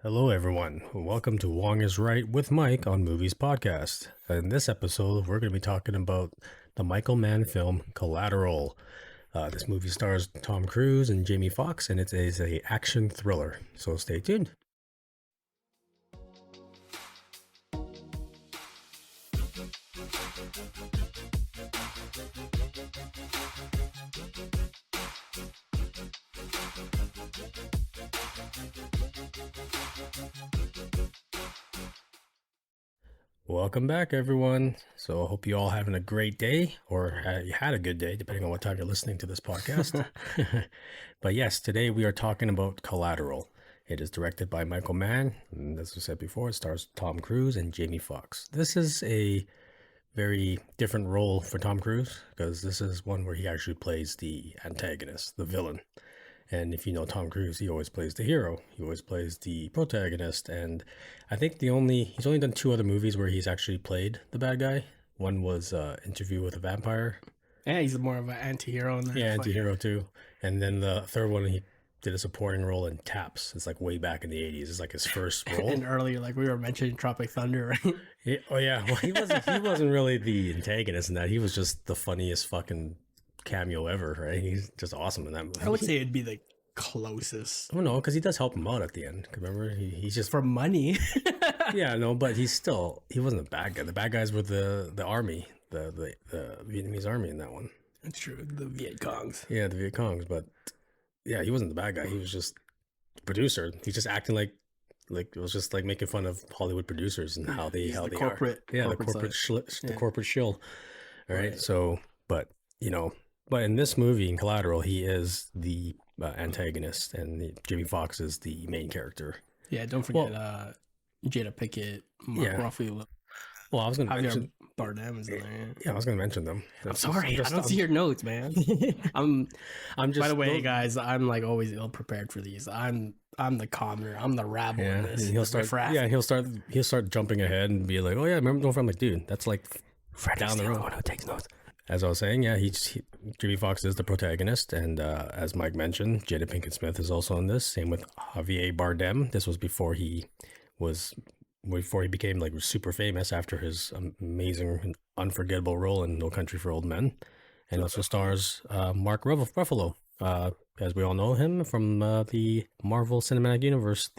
Hello, everyone. Welcome to Wong is Right with Mike on Movies Podcast. In this episode, we're going to be talking about the Michael Mann film Collateral. This movie stars Tom Cruise and Jamie Foxx, and it is a action thriller. So stay tuned. Welcome back, everyone. So I hope you all having a great day, or you had a good day, depending on what time you're listening to this podcast. But yes, today we are talking about Collateral. It is directed by Michael Mann, and as I said before, it stars Tom Cruise and Jamie Foxx. This is a very different role for Tom Cruise, because this is one where he actually plays the antagonist, the villain. And if you know Tom Cruise, he always plays the hero. He always plays the protagonist. And I think he's only done two other movies where he's actually played the bad guy. One was Interview with a Vampire. Yeah, he's more of an anti-hero in that. Yeah, anti-hero too. And then the third one, he did a supporting role in Taps. It's like way back in the 80s. It's like his first role. And earlier, like we were mentioning Tropic Thunder, right? Yeah. Well, he wasn't really the antagonist in that. He was just the funniest fucking cameo ever, right? He's just awesome in that movie. I would say it'd be the closest. Oh no, because he does help him out at the end. Remember, he's just for money. Yeah, no, but he wasn't a bad guy. The bad guys were the army, the Vietnamese army in that one. That's true. The Viet Congs. Yeah, the Viet Congs. But yeah, he wasn't the bad guy. He was just producer. He's just acting like it was just like making fun of Hollywood producers and how they corporate, are. Yeah, the corporate shill. All right. So, but in this movie in Collateral, he is the antagonist, and Jamie Foxx is the main character. Yeah, don't forget Jada Pinkett, Mark Ruffalo. Well, I was going to mention Bardem is in there. Yeah, I was going to mention them. I'm sorry, I don't see your notes, man. I'm just. By the way, guys, I'm like always ill prepared for these. I'm the commoner. I'm the rabble in this. He'll start jumping ahead and be like, "Oh yeah, remember?" I'm like, dude, that's like down the road. The one who takes notes. As I was saying, yeah, Jamie Foxx is the protagonist, and as Mike mentioned, Jada Pinkett Smith is also in this. Same with Javier Bardem. This was before he became like super famous after his amazing and unforgettable role in No Country for Old Men, and also stars Mark Ruffalo, as we all know him from the Marvel Cinematic Universe,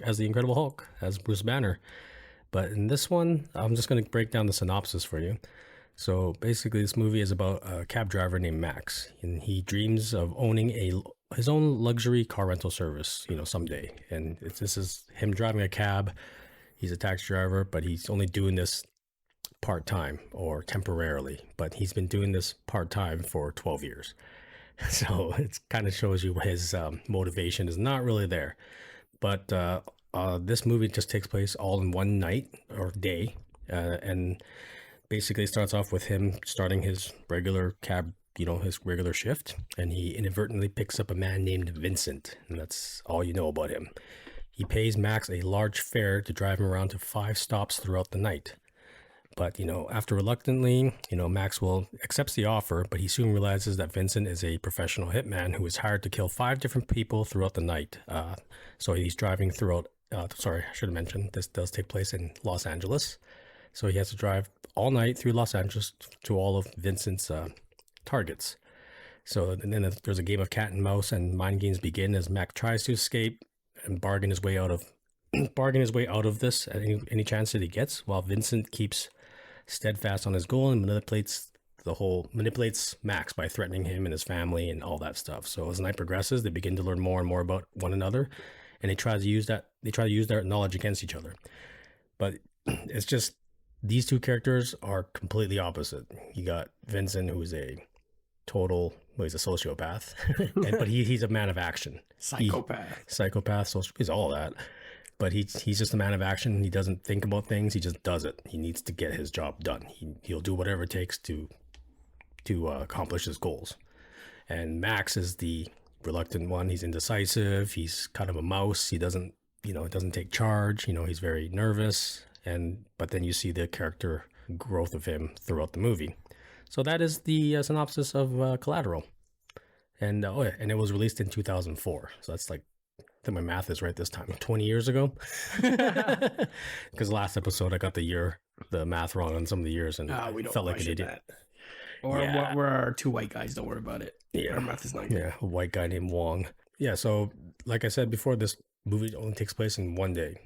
as the Incredible Hulk, as Bruce Banner. But in this one, I'm just going to break down the synopsis for you. So basically, this movie is about a cab driver named Max, and he dreams of owning his own luxury car rental service, someday. And this is him driving a cab. He's a taxi driver, but he's only doing this part-time or temporarily. But he's been doing this part-time for 12 years. So it kind of shows you his motivation is not really there. But this movie just takes place all in one night or day, and basically starts off with him starting his regular cab, his regular shift, and he inadvertently picks up a man named Vincent, and that's all you know about him. He pays Max a large fare to drive him around to 5 stops throughout the night. But, after reluctantly, Max accepts the offer, but he soon realizes that Vincent is a professional hitman who is hired to kill 5 different people throughout the night. So he's driving throughout, sorry, I should have mentioned, this does take place in Los Angeles. So he has to drive all night through Los Angeles to all of Vincent's targets. So and then there's a game of cat and mouse, and mind games begin as Mac tries to escape and bargain his way out of this at any chance that he gets, while Vincent keeps steadfast on his goal and manipulates Max by threatening him and his family and all that stuff. So as the night progresses, they begin to learn more and more about one another, and they try to use their knowledge against each other. But it's just, these two characters are completely opposite. You got Vincent, who's he's a sociopath, but he's a man of action. Psychopath, he's all that. But he's just a man of action. He doesn't think about things. He just does it. He needs to get his job done. He'll do whatever it takes to accomplish his goals. And Max is the reluctant one. He's indecisive. He's kind of a mouse. He doesn't take charge. He's very nervous. But then you see the character growth of him throughout the movie. So that is the synopsis of Collateral. And it was released in 2004. So that's like think my math is right this time. 20 years ago, because last episode I got the math wrong on some of the years, and we don't felt like an idiot. That. Or we're two white guys. Don't worry about it. Yeah, our math is not good. Yeah, a white guy named Wong. Yeah, so like I said before, this movie only takes place in one day,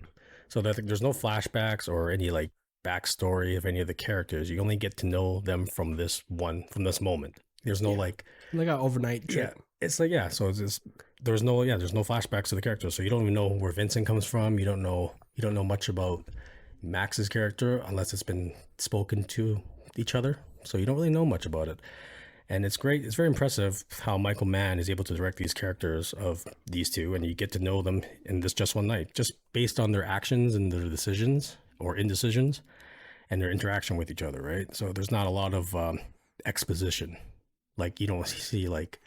so there's no flashbacks or any like backstory of any of the characters. You only get to know them from this moment. There's no like an overnight trip. Yeah, it's like so there's no flashbacks to the characters, so you don't even know where Vincent comes from. You don't know much about Max's character unless it's been spoken to each other. So you don't really know much about it. And it's great. It's very impressive how Michael Mann is able to direct these characters of these two, and you get to know them in this just one night, just based on their actions and their decisions or indecisions and their interaction with each other, right? So there's not a lot of exposition. Like, you don't see like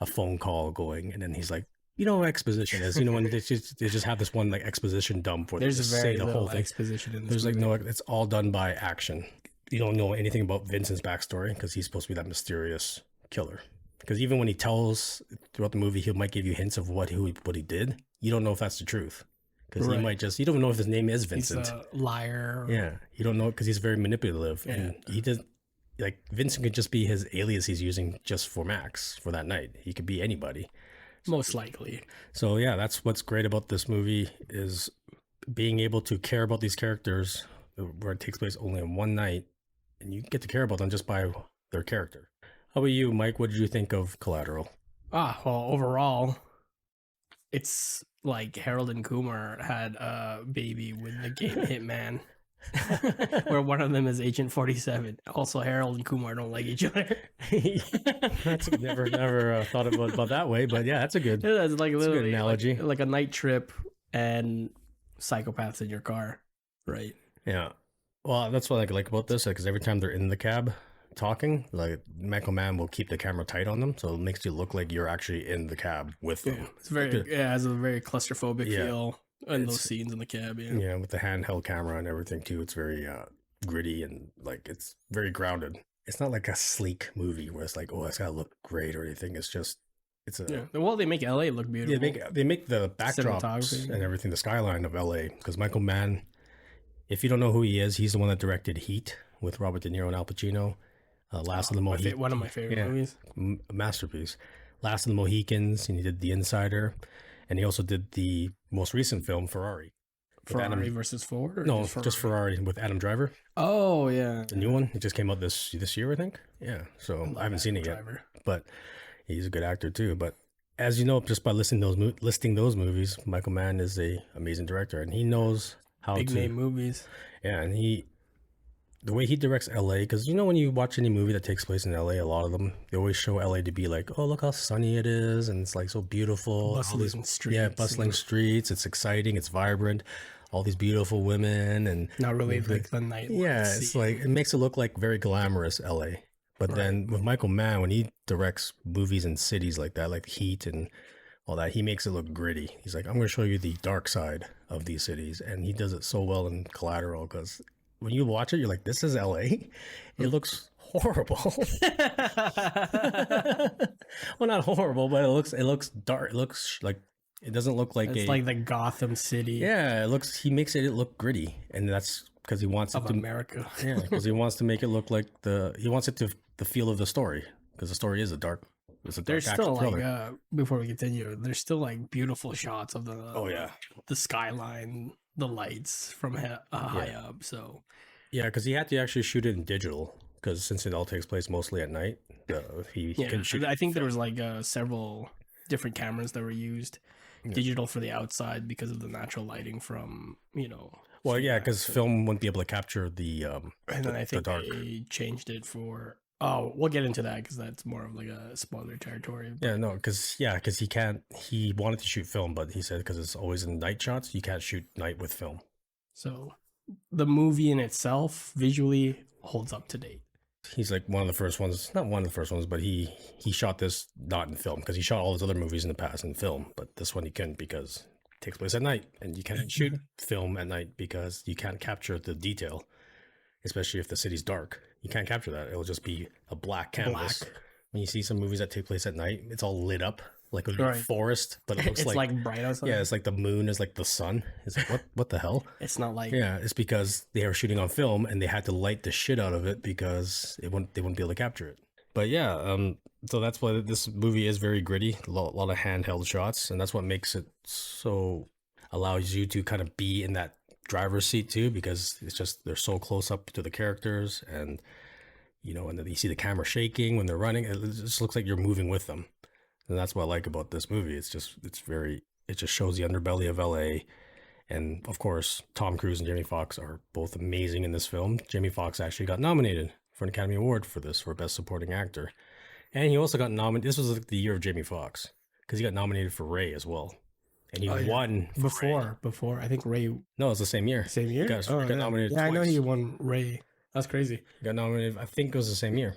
a phone call going and then he's like, you know what exposition is? You know, when they just have this one like exposition dump where there's they just very say the whole thing. Exposition in this there's movie. like no, it's all done by action. You don't know anything about Vincent's backstory because he's supposed to be that mysterious killer. Because even when he tells throughout the movie, he might give you hints of what he did. You don't know if that's the truth because he might you don't know if his name is Vincent. He's a liar. Yeah, you don't know because he's very manipulative, and he does. Like Vincent could just be his alias he's using just for Max for that night. He could be anybody, most likely. So yeah, that's what's great about this movie is being able to care about these characters where it takes place only in one night. And you get to care about them just by their character. How about you, Mike? What did you think of Collateral? Well, overall, it's like Harold and Kumar had a baby with the game Hitman, where one of them is Agent 47. Also, Harold and Kumar don't like each other. That's never thought about that way, but yeah, that's a good. That's like literally a good analogy, like a night trip and psychopaths in your car, right? Yeah. Well, that's what I like about this, because every time they're in the cab talking, like Michael Mann will keep the camera tight on them, so it makes you look like you're actually in the cab with them. It's very it has a very claustrophobic feel in those scenes in the cab. Yeah, with the handheld camera and everything too. It's very gritty and like it's very grounded. It's not like a sleek movie where it's like, oh, it's gotta look great or anything. It's just well, they make LA look beautiful. They make the backdrops and everything, the skyline of LA, because Michael Mann. If you don't know who he is, he's the one that directed Heat with Robert De Niro and Al Pacino. Last of the Mohicans. One of my favorite movies. A masterpiece. Last of the Mohicans, and he did The Insider. And he also did the most recent film, Ferrari. Ferrari versus Ford? No, just Ferrari with Adam Driver. Oh, yeah. The new one. It just came out this year, I think. Yeah, so I haven't seen it yet. But he's a good actor too. But as you know, just by listing those movies, Michael Mann is an amazing director. And he knows big name movies. Yeah, and the way he directs LA, because you know when you watch any movie that takes place in LA, a lot of them they always show LA to be like, oh, look how sunny it is, and it's like so beautiful, bustling streets. Yeah, bustling streets. It's exciting, it's vibrant, all these beautiful women, and not really like the night. Yeah, it's like it makes it look like very glamorous LA. But then with Michael Mann, when he directs movies in cities like that, like Heat and all that, he makes it look gritty. He's like, I'm going to show you the dark side of these cities. And he does it so well in Collateral, because when you watch it, you're like, this is LA? It looks horrible. Well, not horrible, but it looks dark. It looks like, it doesn't look like it's like the Gotham City. Yeah, he makes it look gritty. And that's because he wants it to America. Yeah, because he wants to make it look like he wants it to the feel of the story, because the story is a dark. There's still like before we continue, there's still like beautiful shots of the skyline, the lights from high up. So because he had to actually shoot it in digital, because since it all takes place mostly at night, he can shoot. I think there was like several different cameras that were used, digital for the outside because of the natural lighting from Well, yeah, because film wouldn't be able to capture the and then I think they changed it for. Oh, we'll get into that because that's more of like a spoiler territory. Yeah, no, because he can't. He wanted to shoot film, but he said because it's always in night shots, you can't shoot night with film. So the movie in itself visually holds up to date. He's like one of the first ones, not one of the first ones, but he shot this not in film, because he shot all his other movies in the past in film, but this one he couldn't because it takes place at night, and you can't shoot film at night because you can't capture the detail, especially if the city's dark. You can't capture that. It'll just be a black canvas. When you see some movies that take place at night, it's all lit up. like a Right. forest, but it looks It's like, like bright outside. yeah, it's like the moon is like the sun. It's like, what the hell? It's not like Yeah, it's because they were shooting on film and they had to light the shit out of it because they wouldn't be able to capture it. But yeah, so that's why this movie is very gritty, a lot of handheld shots, and that's what makes it so allows you to kind of be in that driver's seat too, because it's just they're so close up to the characters, and you know, and then you see the camera shaking when they're running. It just looks like you're moving with them, and that's what I like about this movie. It just shows the underbelly of LA. And of course, Tom Cruise and Jamie Foxx are both amazing in this film. Jamie Foxx actually got nominated for an Academy Award for this, for Best Supporting Actor. And he also got nominated. This was like the year of Jamie Foxx, because he got nominated for Ray as well. And he won before. I think Ray. No, it was the same year. Same year? He got nominated Yeah, twice. I know he won Ray. That's crazy. He got nominated, I think it was the same year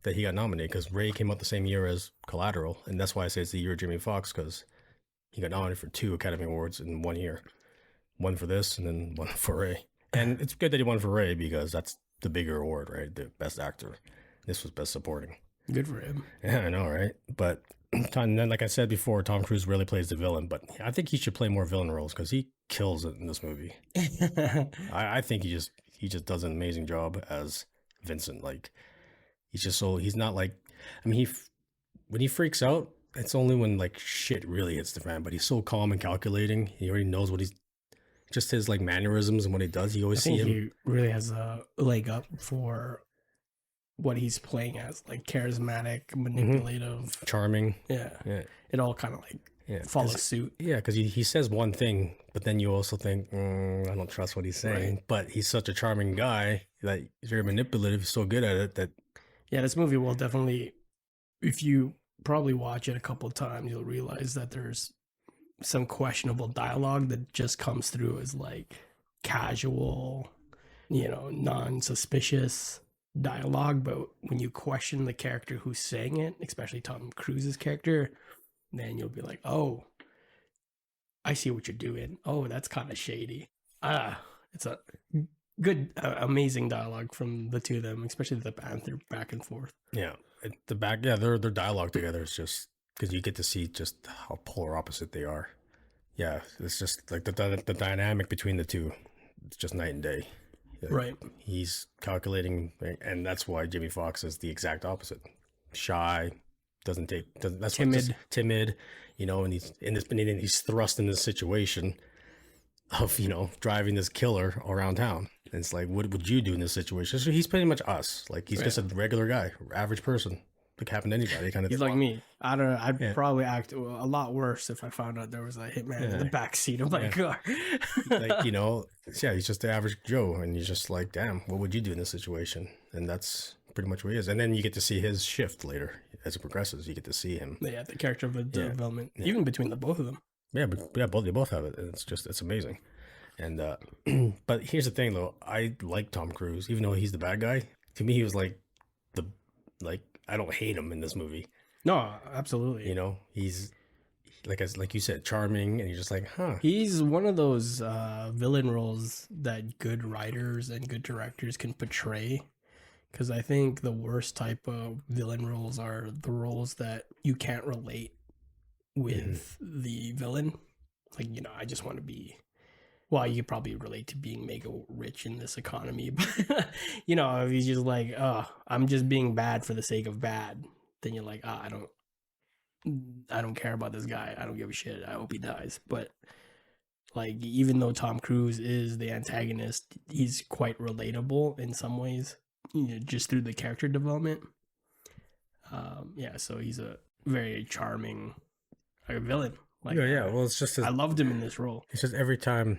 that he got nominated, because Ray came out the same year as Collateral. And that's why I say it's the year of Jamie Foxx, because he got nominated for 2 Academy Awards in 1 year. One for this and then one for Ray. And it's good that he won for Ray, because that's the bigger award, right? The Best Actor. This was Best Supporting. Good for him. Yeah, I know, right? But and then, like I said before, Tom Cruise really plays the villain, but I think he should play more villain roles, because he kills it in this movie. I think he just does an amazing job as Vincent. Like, he's not like, I mean, when he freaks out, it's only when like shit really hits the fan, but he's so calm and calculating. He already knows what just his like mannerisms and what he does. You always see him. He really has a leg up for what he's playing as, like charismatic, manipulative, charming. Yeah. It all kind of like follows suit. Yeah, because he says one thing, but then you also think, I don't trust what he's saying. Right. But he's such a charming guy that he's very manipulative. He's so good at it that. Yeah, this movie will definitely, if you probably watch it a couple of times, you'll realize that there's some questionable dialogue that just comes through as like casual, non-suspicious dialogue. But when you question the character who's saying it, especially Tom Cruise's character, then you'll be like, oh, I see what you're doing. Oh, that's kind of shady. It's a good, amazing dialogue from the two of them, especially the banter back and forth. Yeah, their dialogue together is just, because you get to see just how polar opposite they are. Yeah, it's just like the dynamic between the two. It's just night and day. Right. He's calculating, and that's why Jamie Foxx is the exact opposite. Shy, that's timid. And he's thrust in this situation of driving this killer around town. And it's like, what would you do in this situation? So he's pretty much us. Like, he's just a regular guy, average person. Like, happen to anybody kind of He's like me. I don't know. I'd probably act a lot worse if I found out there was a hitman in the backseat of my car. Like, he's just the average Joe, and you're just like, damn, what would you do in this situation? And that's pretty much what he is. And then you get to see his shift later as it progresses. You get to see him. Yeah, the character development, even between the both of them. Yeah, but they both have it, and it's amazing. And but here's the thing, though. I like Tom Cruise, even though he's the bad guy. To me, he was like I don't hate him in this movie. No, absolutely. He's like you said, charming, and you're just like, huh. He's one of those villain roles that good writers and good directors can portray. Because I think the worst type of villain roles are the roles that you can't relate with the villain. Like, I just want to be. Well, you could probably relate to being mega rich in this economy, but if he's just like, oh, I'm just being bad for the sake of bad, then you're like, I don't care about this guy. I don't give a shit. I hope he dies. But like, even though Tom Cruise is the antagonist, he's quite relatable in some ways, just through the character development. So he's a very charming villain. Like, well, it's just I loved him in this role. It's just every time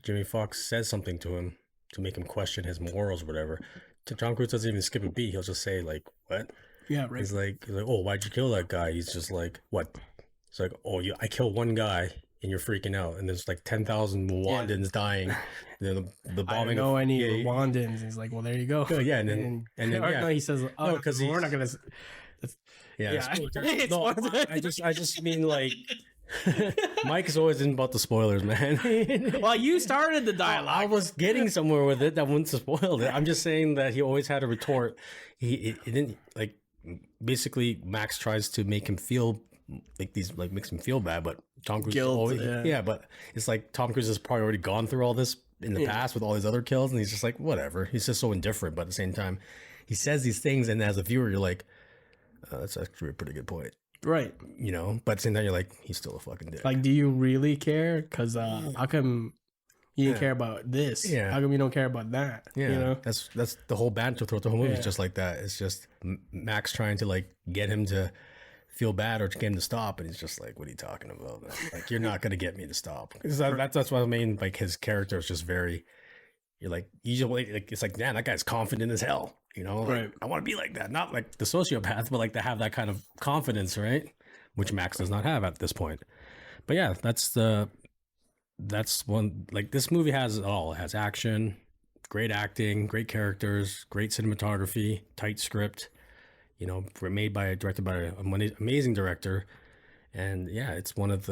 Jimmy Foxx says something to him to make him question his morals or whatever, Tom Cruise doesn't even skip a beat. He'll just say, like, what? Yeah, right. He's like, oh, why'd you kill that guy? He's just like, what? It's like, oh, I killed one guy and you're freaking out, and there's like 10,000 Rwandans dying. The bombing. I don't know any Rwandans. He's like, well, there you go. Oh, yeah, and then no, he says, oh, no, because we're not gonna. No, I just mean like. Mike is always in about the spoilers, man. Well, you started the dialogue. I was getting somewhere with it. That wouldn't spoil it. I'm just saying that he always had a retort. He didn't like. Basically, Max tries to make him feel like these like makes him feel bad, but Tom Cruise Guilt, always, yeah. but it's like Tom Cruise has probably already gone through all this in the past with all these other kills, and he's just like whatever. He's just so indifferent, but at the same time, he says these things, and as a viewer, you're like, that's actually a pretty good point, Right. you know. But at the same time, you're like, he's still a fucking dick. Like, do you really care? Because how come you didn't care about this? Yeah. How come you don't care about that? Yeah, You know? that's the whole banter throughout the whole movie is Yeah. just like that. It's just Max trying to like get him to feel bad or to get him to stop, and he's just like, "What are you talking about? Man? Like, you're not gonna get me to stop." That's what I mean. Like his character is just very. You're like usually like it's like, man, that guy's confident as hell. You know, like, Right. I want to be like that, not like the sociopath, but like to have that kind of confidence, right? Which Max does not have at this point. But yeah, that's one, like this movie has it all. It has action, great acting, great characters, great cinematography, tight script, you know, directed by an amazing director. And yeah, it's one of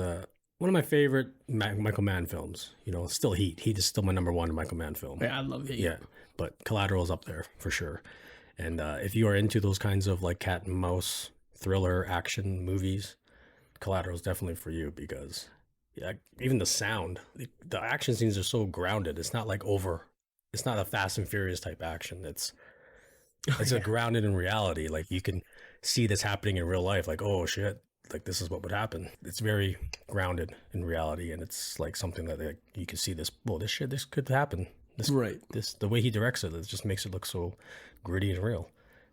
my favorite Michael Mann films. You know, still Heat is still my number one Michael Mann film. Yeah, I love it. Yeah, but Collateral is up there for sure. And if you are into those kinds of like cat and mouse thriller action movies, Collateral is definitely for you, because yeah, even the sound, the action scenes are so grounded. It's not like it's not a Fast and Furious type action. It's a grounded in reality. Like you can see this happening in real life. Like, oh shit, like this is what would happen. It's very grounded in reality, and it's like something that like, you can see this. Well, this could happen. Right. The way he directs it just makes it look so gritty and real,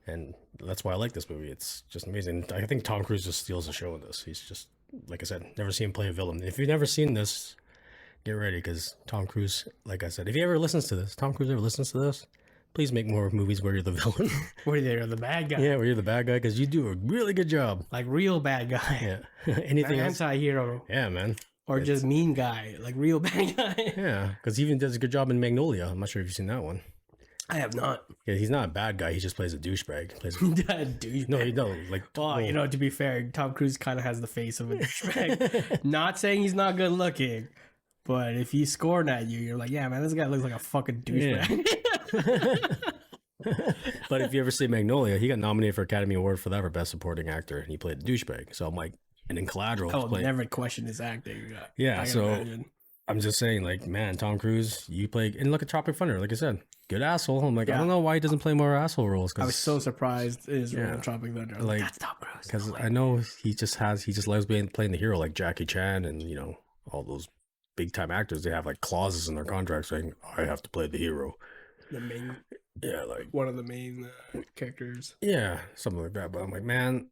and that's why I like this movie. It's just amazing. I think Tom Cruise just steals the show in this. He's just, like I said, never seen him play a villain. If you've never seen this, get ready, because Tom Cruise, like I said, if he ever listens to this, Tom Cruise ever listens to this, please make more movies where you're the villain. Where you're the bad guy. Yeah, where you're the bad guy, because you do a really good job. Like real bad guy. Yeah. Anything Not else? anti-hero. Yeah, man. Or just mean guy. Like real bad guy. Yeah, because he even does a good job in Magnolia. I'm not sure if you've seen that one. I have not. Yeah, he's not a bad guy. He just plays a douchebag. Douchebag. No, he don't. Like, Well, you know, to be fair, Tom Cruise kind of has the face of a douchebag. Not saying he's not good looking, but if he's scoring at you, you're like, yeah, man, this guy looks like a fucking douchebag. But if you ever see Magnolia, he got nominated for Academy Award for that for Best Supporting Actor, and he played a douchebag. So I'm like, and in Collateral, I will never question his acting. Yeah, I can so imagine. I'm just saying, like, man, Tom Cruise, you play, and look at Tropic Thunder, like I said, good asshole. I'm like, I Yeah. don't know why he doesn't play more asshole roles. I was so surprised in his role in Tropic Thunder. I was like, that's Tom Cruise. because I know he just loves playing the hero, like Jackie Chan, and you know all those big time actors. They have like clauses in their contract saying I have to play the hero. The main, Yeah, like one of the main characters. yeah, something like that. But I'm like, man,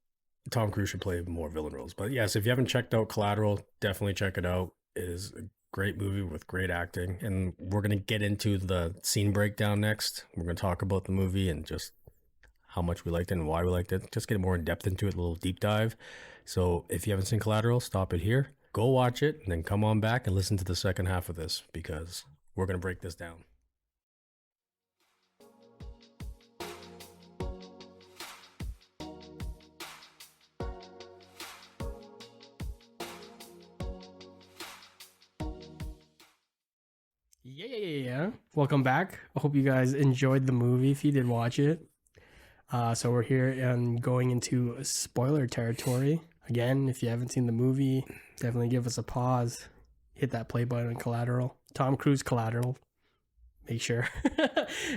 Tom Cruise should play more villain roles. But yes, if you haven't checked out Collateral, definitely check it out. It is a great movie with great acting, and we're gonna get into the scene breakdown next. We're gonna talk about the movie and just how much we liked it and why we liked it. Just get more in depth into it, a little deep dive. So if you haven't seen Collateral, stop it here, go watch it, and then come on back and listen to the second half of this, because we're gonna break this down. Yeah. Welcome back. I hope you guys enjoyed the movie if you did watch it. So we're here and going into spoiler territory. Again, if you haven't seen the movie, definitely give us a pause. Hit that play button on Collateral. Tom Cruise Collateral. Make sure.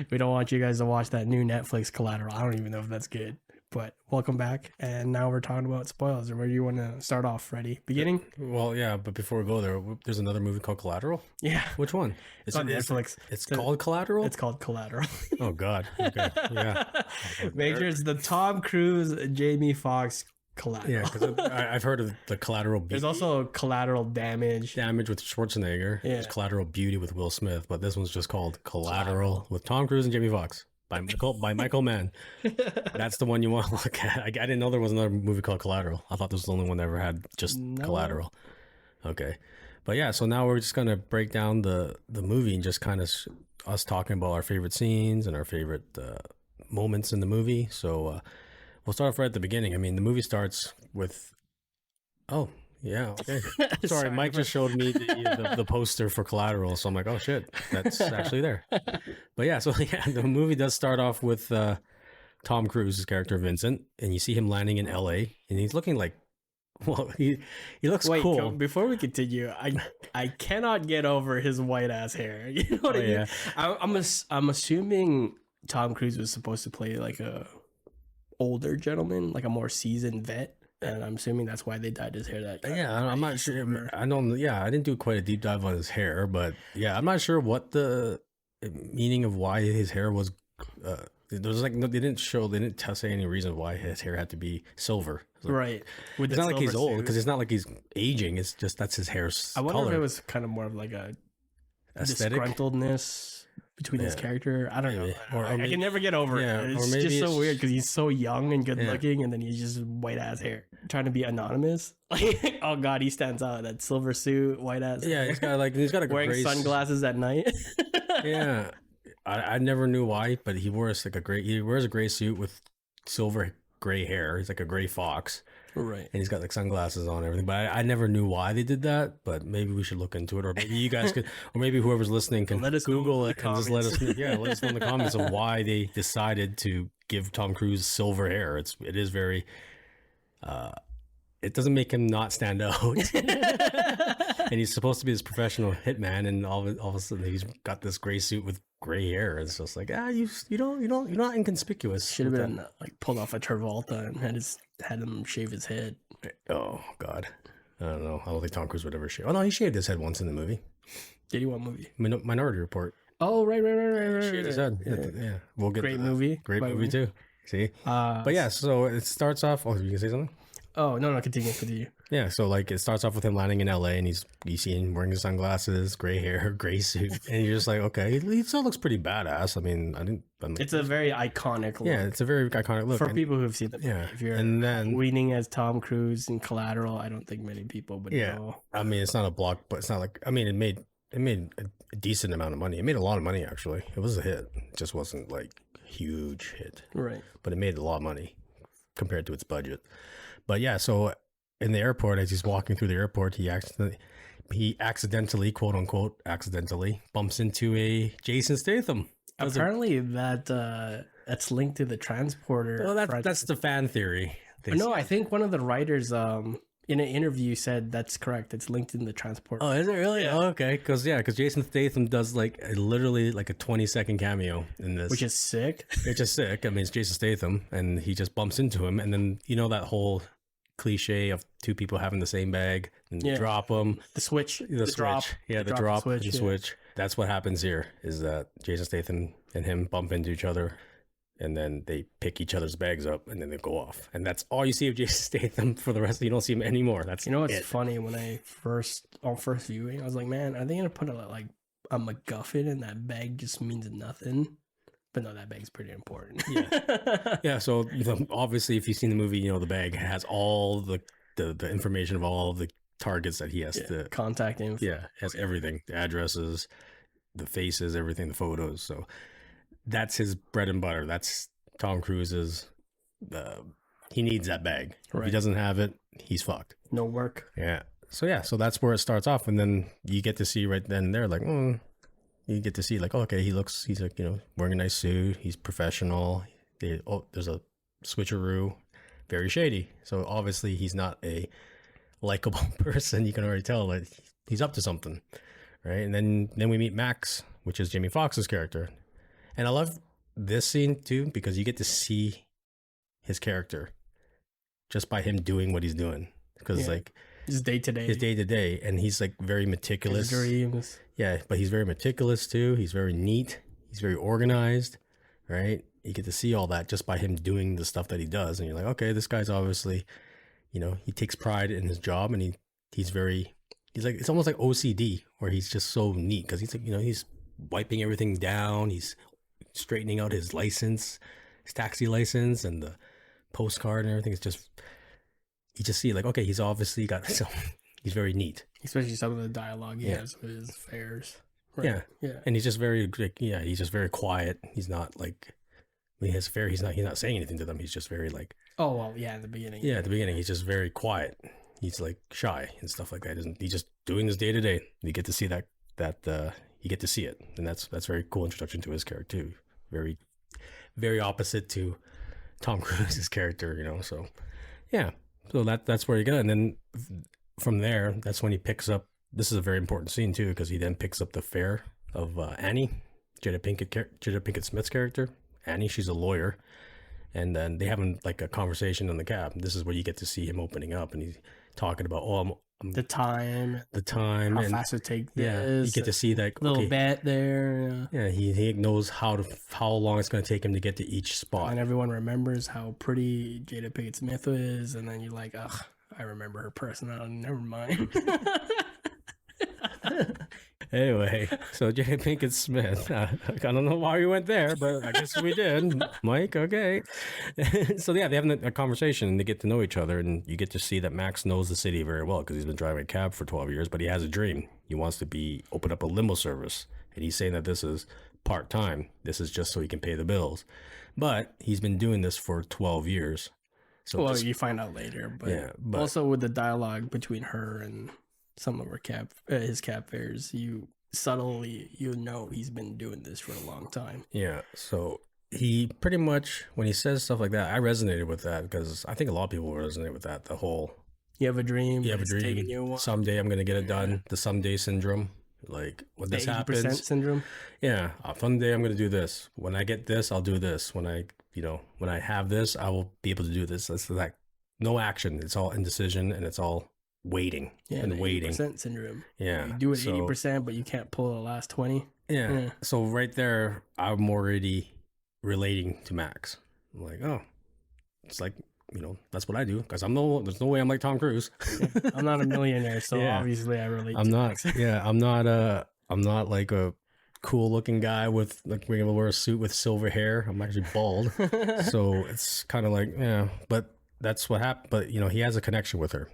We don't want you guys to watch that new Netflix Collateral. I don't even know if that's good. But welcome back. And now we're talking about spoilers. Where do you want to start off, Freddie? Beginning? Well, yeah, but before we go there, there's another movie called Collateral. Yeah. Which one? It's on Netflix. It's called Collateral? It's called Collateral. Oh, God. Okay. Yeah. Make sure it's the Tom Cruise, Jamie Foxx Collateral. Yeah, because I've heard of the Collateral There's also Collateral Damage. Damage with Schwarzenegger. Yeah. There's Collateral Beauty with Will Smith, but this one's just called Collateral with Tom Cruise and Jamie Foxx by Michael Mann. That's the one you want to look at. I didn't know there was another movie called Collateral. I thought this was the only one that ever had just Collateral. Okay. But yeah, so now we're just going to break down the movie and just kind of us talking about our favorite scenes and our favorite moments in the movie. So we'll start off right at the beginning. I mean, the movie starts with... Oh, yeah, okay. Sorry, Mike just showed me the poster for Collateral, so I'm like, oh shit, that's actually there. But yeah, so yeah, the movie does start off with Tom Cruise's character Vincent, and you see him landing in LA, and he's looking like Well, he looks Wait, cool. before we continue, I cannot get over his white ass hair. You know what I mean? Yeah. I'm assuming Tom Cruise was supposed to play like a older gentleman, like a more seasoned vet, and I'm assuming that's why they dyed his hair that color. Yeah, I'm not sure. I don't. Yeah, I didn't do quite a deep dive on his hair, but yeah, I'm not sure what the meaning of why his hair was. There was like no, they didn't say any reason why his hair had to be silver. Like, Right. With it's not like he's old because it's not like he's aging. It's just that's his hair's I wonder color. if it was kind of more of like a Aesthetic? disgruntledness between his character. I don't know. Maybe. Or I maybe- can never get over yeah, it. or It's maybe just so it's- weird because he's so young and good Yeah. looking, and then he's just white ass hair, trying to be anonymous. Like, oh god, he stands out. That silver suit, white ass. Yeah, he's got a wearing gray sunglasses at night. Yeah, I never knew why, but he wears a gray suit with silver gray hair. He's like a gray fox, Right. and he's got like sunglasses on and everything. But I never knew why they did that. But maybe we should look into it, or maybe you guys could, or maybe whoever's listening can Let us know Google in it the and just let us comments. let us know in the comments of why they decided to give Tom Cruise silver hair. It is very. It doesn't make him not stand out. And he's supposed to be this professional hitman, and all of a sudden he's got this gray suit with gray hair. It's just like you're not inconspicuous. Should have with been like pulled off a Travolta and had him shave his head. that. Oh God, I don't know. I don't think Tom Cruise would ever shave. Oh no, he shaved his head once in the movie Did he want movie? Minority Report. Oh right. Shaved his head. Yeah, we'll get Great to that. movie. Great By movie me. too. See, but yeah, so it starts off. Oh, you can say something. Oh no, continue. Yeah, so like it starts off with him landing in LA, and you see him wearing his sunglasses, gray hair, gray suit, and you're just like, okay, he still looks pretty badass. I mean, It's a very iconic look. yeah, it's a very iconic look. For and- people who've seen the movie. yeah, If you're and then weaning as Tom Cruise in Collateral, I don't think many people would Yeah. know. I mean, it's not a block, but it's not like I mean, it made a decent amount of money. It made a lot of money actually. It was a hit. It just wasn't like huge hit, Right. but it made a lot of money compared to its budget. But yeah, so in the airport, as he's walking through the airport, he accidentally, quote unquote, accidentally bumps into a Jason Statham. Apparently that's linked to the transporter. Well, front- that's the fan theory. No, I think one of the writers in an interview said that's correct. It's linked in the transporter. Oh, is it really? Oh, okay. Because Jason Statham does literally like a 20-second cameo in this, Which is sick. which is sick. I mean, it's Jason Statham, and he just bumps into him, and then that whole cliche of two people having the same bag and Yeah. drop them. The switch. The switch, drop. yeah, the drop, drop, switch, and yeah. switch. That's what happens here. Is that Jason Statham and him bump into each other, and then they pick each other's bags up, and then they go off, and that's all you see of Jason Statham for the rest. You don't see him anymore. That's You know what's it. funny? When I first viewing, I was like, man, are they gonna put a MacGuffin in that bag? Just means nothing. But no, that bag's pretty important. Yeah, so obviously, if you've seen the movie, the bag has all the information of all of the targets that he has to. Contact info. Yeah, has everything, the addresses, the faces, everything, the photos. So that's his bread and butter. That's Tom Cruise's. He needs that bag. If Right. he doesn't have it, he's fucked. No work. Yeah. So that's where it starts off, and then you get to see right then and there, like, you get to see like, okay, he's like, wearing a nice suit. He's professional. There's a switcheroo, very shady. So obviously he's not a likable person. You can already tell that he's up to something, right? And then we meet Max, which is Jamie Foxx's character, and I love this scene too because you get to see his character just by him doing what he's doing because Yeah. like Just day to day. his day to day, and he's like very meticulous. His dreams. Yeah, but he's very meticulous too. He's very neat. He's very organized, right? You get to see all that just by him doing the stuff that he does, and you're like, okay, this guy's obviously, he takes pride in his job, and he's like, it's almost like OCD, where he's just so neat because he's like, he's wiping everything down. He's straightening out his license, his taxi license, and the postcard and everything. It's just you just see like, okay, he's obviously got so he's very neat. Especially some of the dialogue he Yeah. has with his fares. Right. Yeah. Yeah. And he's just very like, he's just very quiet. He's not like when he has fair, he's not saying anything to them. He's just very like, Oh well, yeah, in the beginning. yeah, at the beginning he's just very quiet. He's like shy and stuff like that. He's just doing his day to day. You get to see that you get to see it, and that's very cool introduction to his character too. Very, very opposite to Tom Cruise's character, So yeah, So that's where you go, and then from there, that's when he picks up. This is a very important scene too, because he then picks up the fare of Annie, Jada Pinkett Smith's character. Annie, she's a lawyer, and then they have like a conversation in the cab. This is where you get to see him opening up, and he's talking about, the time, how and fast it take this. Yeah, you get to see that little bet there. Yeah, he knows how long it's going to take him to get to each spot, and everyone remembers how pretty Jada Pinkett Smith is, and then you're like, ugh, I remember her personality. Never mind. Anyway, so Jada Pinkett Smith. I don't know why we went there, but I guess we did. Mike, okay. So yeah, they have a conversation and they get to know each other, and you get to see that Max knows the city very well because he's been driving a cab for 12 years, but he has a dream. He wants to open up a limo service, and he's saying that this is part-time. This is just so he can pay the bills. But he's been doing this for 12 years. So well, you find out later, but also with the dialogue between her and some of her his cab fares, you know he's been doing this for a long time. Yeah, so he pretty much, when he says stuff like that, I resonated with that because I think a lot of people resonate with that. The whole you have a dream, taking you someday I'm gonna get it done. The someday syndrome, like when this happens, syndrome. Yeah, someday I'm gonna do this. When I get this, I'll do this. When I have this, I will be able to do this. That's like no action. It's all indecision, and it's all waiting and waiting. 80% syndrome. Yeah, you do it 80%, but you can't pull the last 20. Yeah. So right there, I'm already relating to Max. I'm like, oh, it's like, that's what I do because there's no way I'm like Tom Cruise. I'm not a millionaire, so obviously I relate. I'm not. Yeah, I'm not like a cool looking guy with like being able to wear a suit with silver hair. I'm actually bald, so it's kind of like But that's what happened. But he has a connection with her.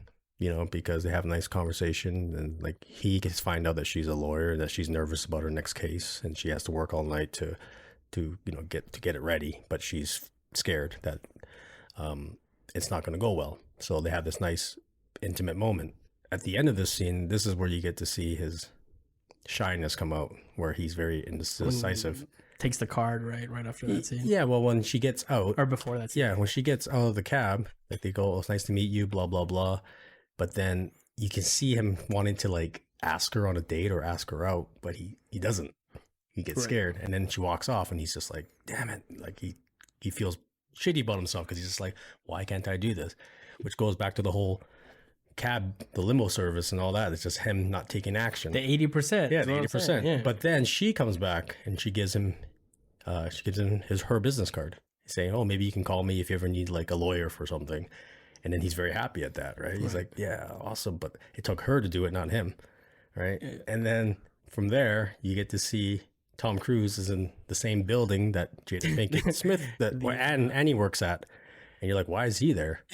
Because they have a nice conversation, and like he gets find out that she's a lawyer, that she's nervous about her next case, and she has to work all night to get it ready, but she's scared that it's not going to go well. So they have this nice intimate moment. At the end of this scene, this is where you get to see his shyness come out, where he's very indecisive. Takes the card right after that scene. Yeah, well, when she gets out, or before that scene. Yeah, when she gets out of the cab, like they go, "Oh, it's nice to meet you," blah blah blah. But then you can see him wanting to like ask her on a date or ask her out, but he doesn't. He gets scared, and then she walks off, and he's just like, "Damn it!" Like he feels shitty about himself because he's just like, "Why can't I do this?" Which goes back to the whole the limo service and all that. It's just him not taking action. The 80%. Yeah, the 80%. Yeah. But then she comes back and she gives him her business card, saying, "Oh, maybe you can call me if you ever need like a lawyer for something." And then he's very happy at that, right? He's like, yeah, awesome. But it took her to do it, not him, right? Yeah. And then from there, you get to see Tom Cruise is in the same building that Jada Pinkett Smith, Annie works at. And you're like, why is he there?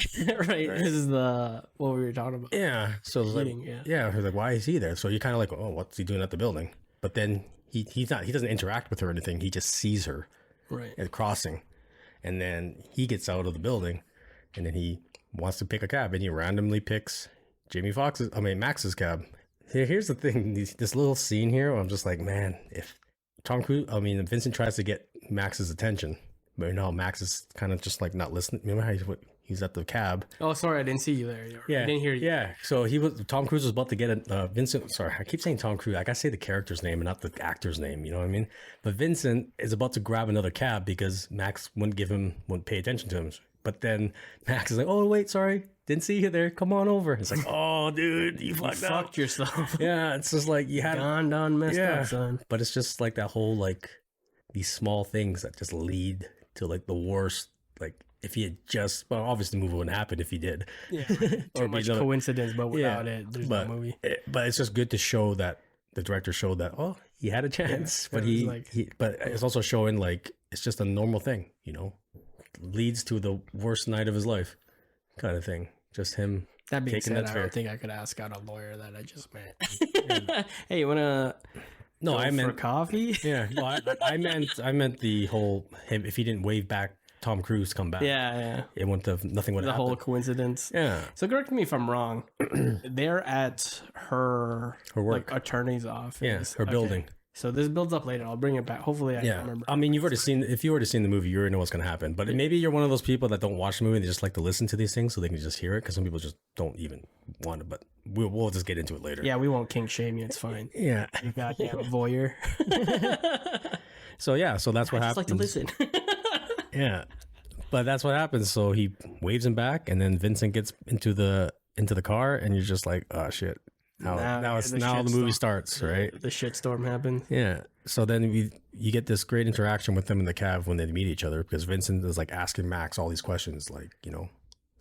right. This is what we were talking about. Yeah. So he's like, why is he there? So you're kind of like, oh, what's he doing at the building? But then he doesn't interact with her or anything. He just sees her at crossing. And then he gets out of the building, and then he wants to pick a cab, and he randomly picks Max's cab. Here's the thing, this little scene here where I'm just like, man, if Vincent tries to get Max's attention, but Max is kind of just like not listening. Remember how he's at the cab? Oh, sorry, I didn't see you there. Yeah, I didn't hear you. Yeah, so Tom Cruise was about to get Vincent. Sorry, I keep saying Tom Cruise. I gotta say the character's name and not the actor's name. You know what I mean? But Vincent is about to grab another cab because Max wouldn't pay attention to him. But then Max is like, "Oh wait, sorry, didn't see you there. Come on over." It's like, "Oh, dude, you fucked yourself." Yeah, it's just like you had done messed up, son. But it's just like that whole like these small things that just lead to like the worst. Like if he had obviously the movie wouldn't happen if he did. Yeah, too much coincidence, but without it, there's no movie. But it's just good to show that the director showed that he had a chance, but but it's also showing like it's just a normal thing, leads to the worst night of his life kind of thing. Just him. That being said, I don't think I could ask out a lawyer that I just met. Hey, you wanna I meant for coffee? Yeah, no, I meant the whole him if he didn't wave back Tom Cruise come back. Yeah. It wouldn't have nothing would have happened. The whole coincidence. Yeah. So correct me if I'm wrong. They're at her work, like, attorney's office. Yeah, her building. So this builds up later. I'll bring it back. Hopefully, I remember. I mean, if you've already seen the movie, you already know what's going to happen. But maybe you're one of those people that don't watch the movie; they just like to listen to these things so they can just hear it. Because some people just don't even want to. But we'll just get into it later. Yeah, we won't kink shame you. It's fine. Yeah, You goddamn voyeur. So that's what I happens. just like to listen. Yeah, but that's what happens. So he waves him back, and then Vincent gets into the car, and you're just like, oh shit. Now the movie starts, right? The shitstorm happens. Yeah. So then you get this great interaction with them in the cab when they meet each other, because Vincent is like asking Max all these questions, like,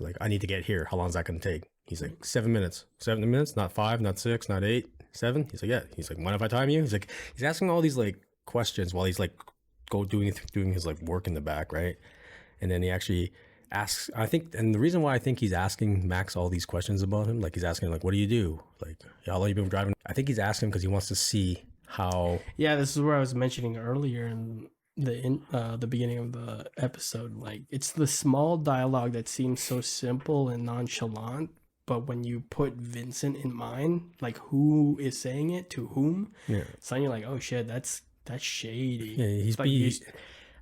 like, I need to get here. How long is that going to take? He's like, 7 minutes. 7 minutes, not 5, not 6, not 8, 7. He's like, yeah. He's like, mind if I time you? He's like, he's asking all these like questions while he's like doing his like work in the back, right? And then he actually asks, I think, and the reason why I think he's asking Max all these questions about him, like he's asking like, what do you do? Like, how long you been driving? I think he's asking because he wants to see how. Yeah, this is where I was mentioning earlier in the beginning of the episode. Like, it's the small dialogue that seems so simple and nonchalant, but when you put Vincent in mind, like who is saying it to whom, suddenly you're like, oh shit, that's shady. Yeah,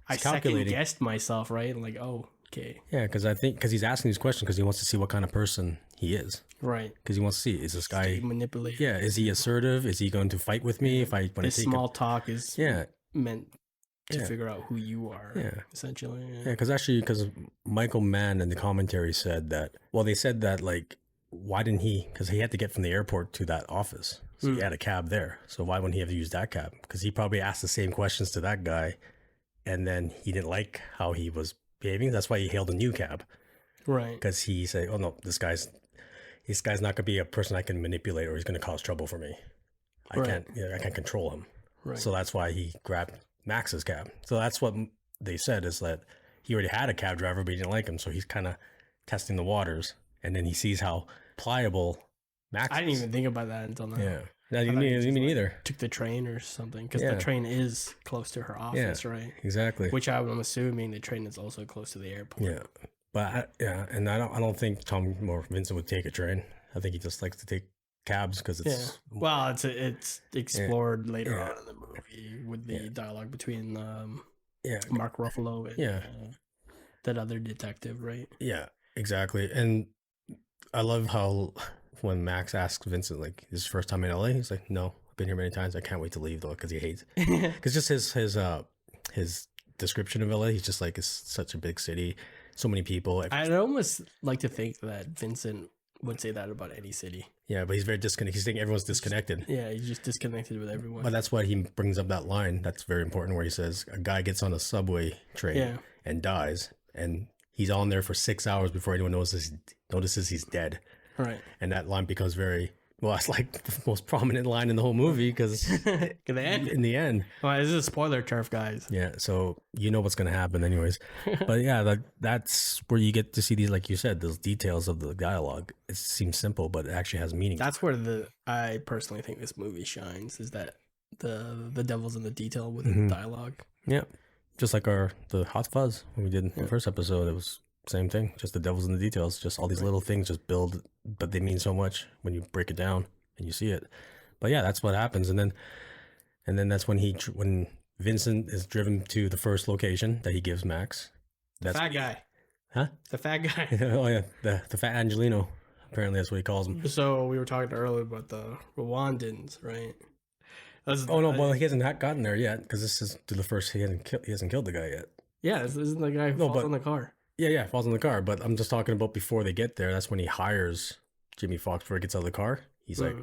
I second guessed myself, right? And like, oh, okay. Yeah, because he's asking these questions because he wants to see what kind of person he is. Right. Because he wants to see, is this guy manipulated? Yeah, is he assertive? Is he going to fight with me small talk is meant to figure out who you are. Yeah, essentially. Yeah, because Michael Mann in the commentary said that. Well, they said that like, why didn't he? Because he had to get from the airport to that office, so he had a cab there. So why wouldn't he have to use that cab? Because he probably asked the same questions to that guy, and then he didn't like how he was behaving. That's why he hailed a new cab. Right. Because he said, oh no, this guy's not going to be a person I can manipulate, or he's going to cause trouble for me. I can't control him. Right. So that's why he grabbed Max's cab. So that's what they said, is that he already had a cab driver, but he didn't like him. So he's kind of testing the waters. And then he sees how pliable Max is. I didn't even think about that until now. Yeah. No, you mean either. Took the train or something, because the train is close to her office, right? Exactly. Which I'm assuming the train is also close to the airport. Yeah, but and I don't think Tom or Vincent would take a train. I think he just likes to take cabs because it's it's explored later on in the movie with the dialogue between Mark Ruffalo and that other detective, right? Yeah, exactly. And I love how when Max asks Vincent, like, his first time in LA, he's like, no, I've been here many times. I can't wait to leave though, because he hates it. Because just his description of LA, he's just like, it's such a big city, so many people. I'd almost like to think that Vincent would say that about any city. Yeah, but he's very disconnected. He's thinking everyone's disconnected. He's just disconnected with everyone. But that's why he brings up that line. That's very important, where he says a guy gets on a subway train and dies, and he's on there for 6 hours before anyone notices he's dead. Right. And that line becomes it's like the most prominent line in the whole movie, because in the end. Well, this is a spoiler turf, guys. Yeah, so you know what's going to happen anyways. But yeah, that's where you get to see these, like you said, those details of the dialogue. It seems simple, but it actually has meaning. That's where I personally think this movie shines, is that the devil's in the detail with the dialogue. Yeah, just like the Hot Fuzz when we did in the first episode, it was same thing, just the devil's in the details. Just all these little things just build, but they mean so much when you break it down and you see it. But yeah, that's what happens. And then that's when Vincent is driven to the first location that he gives Max. That's fat guy. Huh? The fat guy. Oh yeah, the fat Angelino. Apparently that's what he calls him. So we were talking earlier about the Rwandans, right? Well, he hasn't gotten there yet, because this is the first. He hasn't killed the guy yet. Yeah, this isn't the guy who falls in the car. Yeah, falls in the car. But I'm just talking about before they get there. That's when he hires Jimmy Foxx before he gets out of the car. He's like,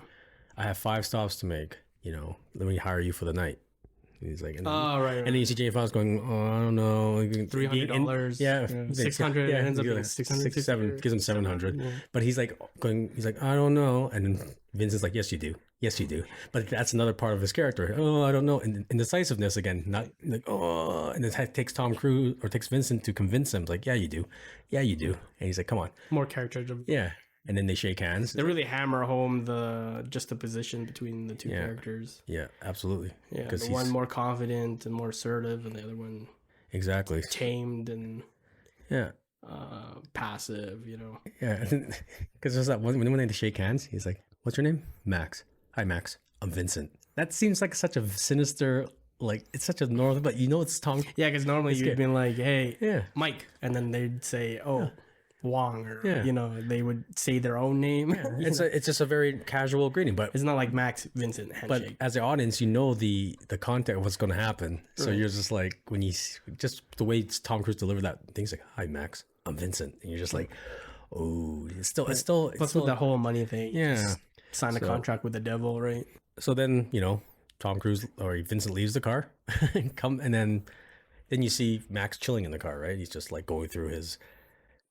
I have 5 stops to make. Let me hire you for the night. And he's like, and then you see Jimmy Foxx going, oh, I don't know, $300. Yeah, $600. Yeah, ends up being $600. Gives him $700. Yeah. But he's like, I don't know. And then Vincent's like, yes, you do. Yes, you do. But that's another part of his character. Oh, I don't know. And indecisiveness again. Not like, oh, and it takes takes Vincent to convince him. Like, yeah, you do. Yeah, you do. And he's like, come on. More character. Yeah. And then they shake hands. They really hammer home the position between the two characters. Yeah, absolutely. Yeah, the one more confident and more assertive, and the other one tamed and passive. Yeah, because there's that one when they shake hands. He's like, "What's your name?" Max. Hi, Max. I'm Vincent. that seems like such a sinister, like it's such a normal, but you know it's Tom. Yeah, because normally It's you'd good. be like, "Hey, Yeah. Mike," and then they'd say, "Oh, Wong," or Yeah. you know, they would say their own name. It's just a very casual greeting, but It's not like Max Vincent handshake. as the audience, you know the content of what's going to happen. So you're just like when just the way Tom Cruise delivered that thing's like, "Hi Max, I'm Vincent," and you're just like, "Oh, it's still Plus with that whole money thing, Yeah. just sign a contract with the devil, right? So then Tom Cruise or Vincent leaves the car, and then you see Max chilling in the car, right? He's just like going through his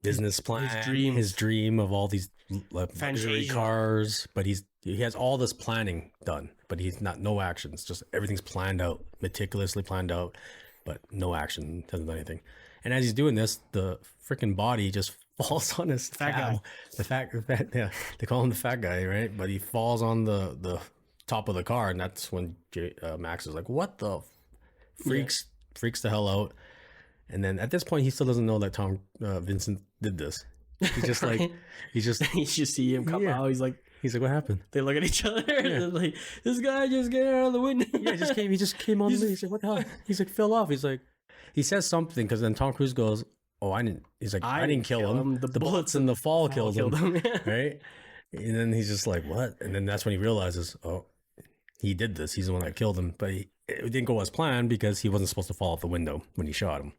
business plan, his dream of all these luxury cars, but he has all this planning done, but he's no actions, just everything's planned out, meticulously planned out, but no action, hasn't done anything. And as he's doing this, the freaking body just falls on his Fat guy. the fat yeah, they call him the fat guy, right? But he falls on the top of the car, and that's when Max is like, "What the freaks the hell out." And then at this point, he still doesn't know that Vincent did this. He's just like, you see him come out. He's like, "What happened?" They look at each other. And they're like, "This guy just came out of the window." Yeah, he just came on. He's like, "What the hell?" He's like, "Fell off." He's like, he says something because then Tom Cruise goes, "Oh, I didn't." He's like, "I didn't kill him. The bullets in the fall killed him." Right? And then he's just like, "What?" And then that's when he realizes, "Oh, he did this. He's the one that killed him." But it didn't go as planned because he wasn't supposed to fall off the window when he shot him.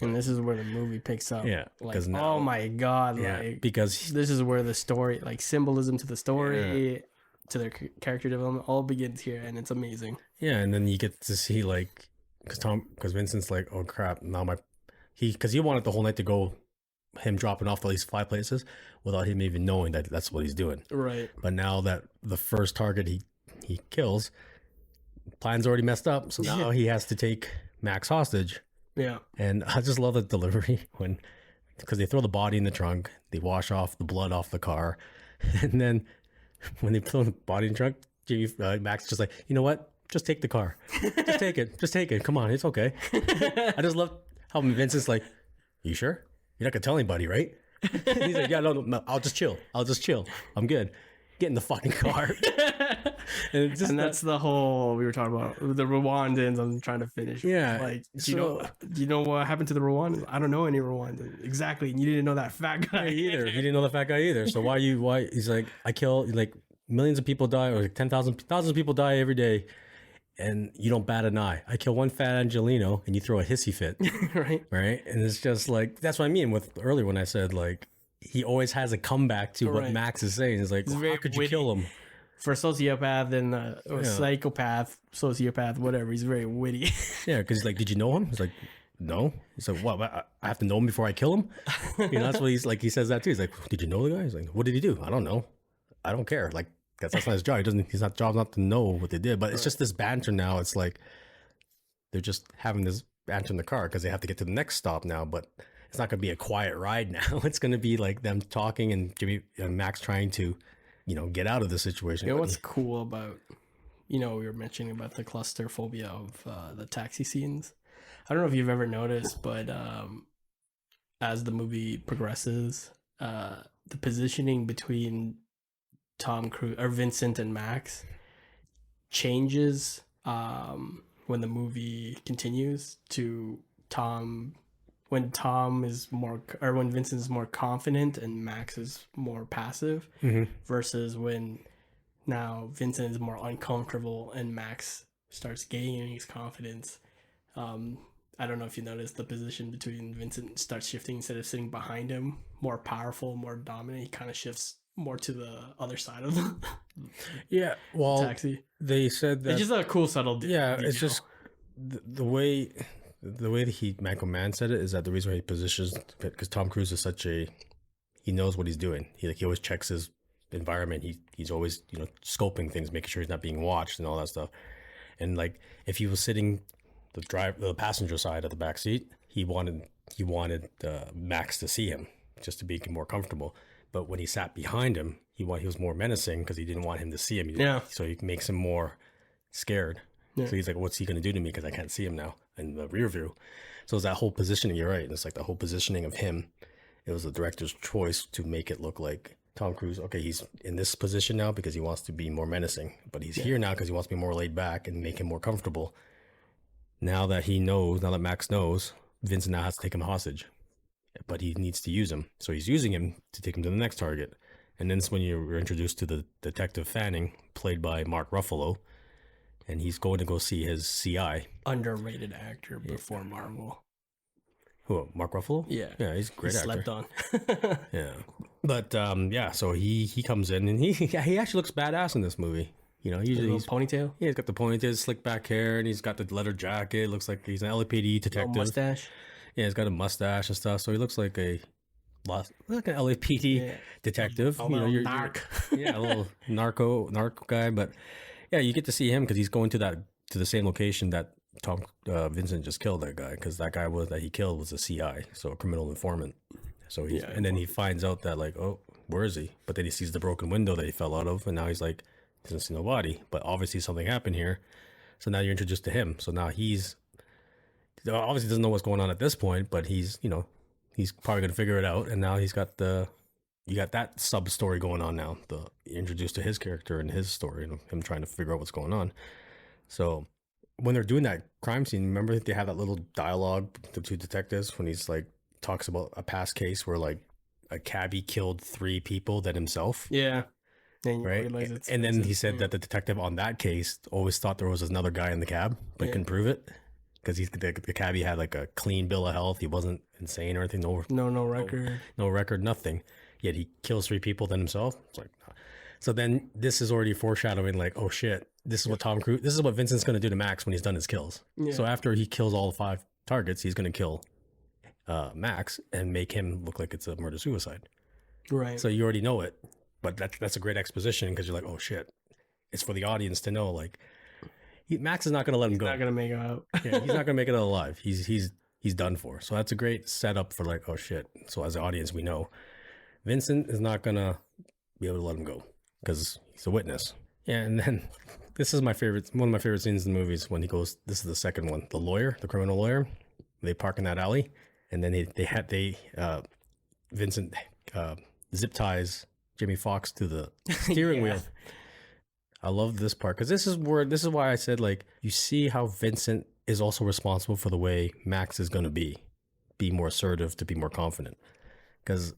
And this is where the movie picks up. Yeah, like, oh my god, because this is where the story, like symbolism to the story, to their character development, all begins here, and it's amazing. Yeah, and then you get to see like, because Vincent's like, "Oh crap, now because he wanted the whole night to go, him dropping off at least 5 places without him even knowing that that's what he's doing. Right. But now that the first target he kills, plan's already messed up, so now he has to take Max hostage. Yeah. And I just love the delivery because they throw the body in the trunk, they wash off the blood off the car, and then when they throw the body in the trunk, Max is just like, "You know what? Just take the car. Just take it. Just take it. Come on, it's okay." I just love how Vincent's like, "You sure? You're not gonna tell anybody, right?" He's like, "Yeah, no, I'll just chill. I'm good. Get in the fucking car." And that's the whole we were talking about, the Rwandans. I'm trying to finish. Yeah. Like, do you know what happened to the Rwandans? I don't know any Rwandans. Exactly. And you didn't know that fat guy either. He didn't know the fat guy either. So why he's like, "I kill like millions of people die, or like thousands of people die every day, and you don't bat an eye. I kill one fat Angelino and you throw a hissy fit." Right. And it's just like, that's what I mean with earlier when I said like, he always has a comeback to what Max is saying. He's like, "How could you kill him?" For a sociopath and or psychopath, sociopath, whatever, he's very witty. Yeah, because he's like, "Did you know him?" He's like, "No." He's like, "What? I have to know him before I kill him?" That's what he's like. He says that too. He's like, "Did you know the guy?" He's like, "What did he do?" "I don't know. I don't care." Like, that's not his job. His job not to know what they did. But it's just this banter now. It's like they're just having this banter in the car because they have to get to the next stop now. But it's not going to be a quiet ride now. It's going to be like them talking and Jimmy and Max trying to, get out of the situation. You know what's cool about, we were mentioning about the claustrophobia of the taxi scenes. I don't know if you've ever noticed, but as the movie progresses, the positioning between Tom Cruise or Vincent and Max changes when the movie continues to when Vincent is more confident and Max is more passive, versus when now Vincent is more uncomfortable and Max starts gaining his confidence. I don't know if you noticed the position between Vincent starts shifting. Instead of sitting behind him, more powerful, more dominant, he kind of shifts more to the other side of the taxi. They said that it's just a cool subtle detail. It's just the way that Michael Mann said it is that the reason why he positions, because Tom Cruise is he knows what he's doing. He always checks his environment. He's always scoping things, making sure he's not being watched and all that stuff. And like if he was sitting the passenger side of the back seat, he wanted Max to see him just to be more comfortable. But when he sat behind him, he was more menacing because he didn't want him to see him. So he makes him more scared. Yeah. So he's like, "What's he going to do to me? Because I can't see him now in the rear view." So it's that whole positioning. You're right. It's like the whole positioning of him. It was the director's choice to make it look like Tom Cruise, okay, he's in this position now because he wants to be more menacing, but he's here now because he wants to be more laid back and make him more comfortable. Now that Max knows, Vincent now has to take him hostage, but he needs to use him. So he's using him to take him to the next target. And then it's when you're introduced to the Detective Fanning, played by Mark Ruffalo, and he's going to go see his CI. Underrated actor before Marvel. Who, Mark Ruffalo? Yeah. Yeah, he's a great actor. Slept on. Yeah. But, so he comes in, and he actually looks badass in this movie. You know, usually he's ponytail. Yeah, he's got the ponytail, slick back hair, and he's got the leather jacket. Looks like he's an LAPD detective. Mustache. Yeah, he's got a mustache and stuff. So he looks like an LAPD detective. A little narc. Yeah, a little narco guy. But yeah, you get to see him because he's going to the same location that Vincent just killed that guy, because that guy that he killed was a CI, so a criminal informant. So and then he finds out that, like, oh, where is he? But then he sees the broken window that he fell out of, and now he's like, doesn't see no body, but obviously something happened here. So now you're introduced to him. So now he's obviously doesn't know what's going on at this point, but he's probably gonna figure it out. And now you got that sub story going on now. You're introduced to his character and his story, and him trying to figure out what's going on. So when they're doing that crime scene, remember they have that little dialogue, the two detectives, when he's like talks about a past case where like a cabbie killed 3 people than himself. Yeah. Right. And then he said that the detective on that case always thought there was another guy in the cab, but couldn't prove it because the cabbie had like a clean bill of health. He wasn't insane or anything. No record. No record, nothing. Yet he kills 3 people than himself. It's like, no. So then this is already foreshadowing, like, oh shit, this is what Vincent's going to do to Max when he's done his kills. Yeah. So after he kills all 5 targets, he's going to kill Max and make him look like it's a murder-suicide. Right. So you already know it. But that's a great exposition, because you're like, oh shit, it's for the audience to know, like, Max is not going to let him go. He's not going to make it out. Yeah, he's not going to make it out alive. He's done for. So that's a great setup for, like, oh shit. So as an audience, we know Vincent is not going to be able to let him go because he's a witness. Yeah, and then this is one of my favorite scenes in the movies, when he goes. This is the second one. The criminal lawyer. They park in that alley, and then Vincent zip ties Jamie Foxx to the steering wheel. I love this part, because this is why I said, like, you see how Vincent is also responsible for the way Max is going to be more assertive, to be more confident. Because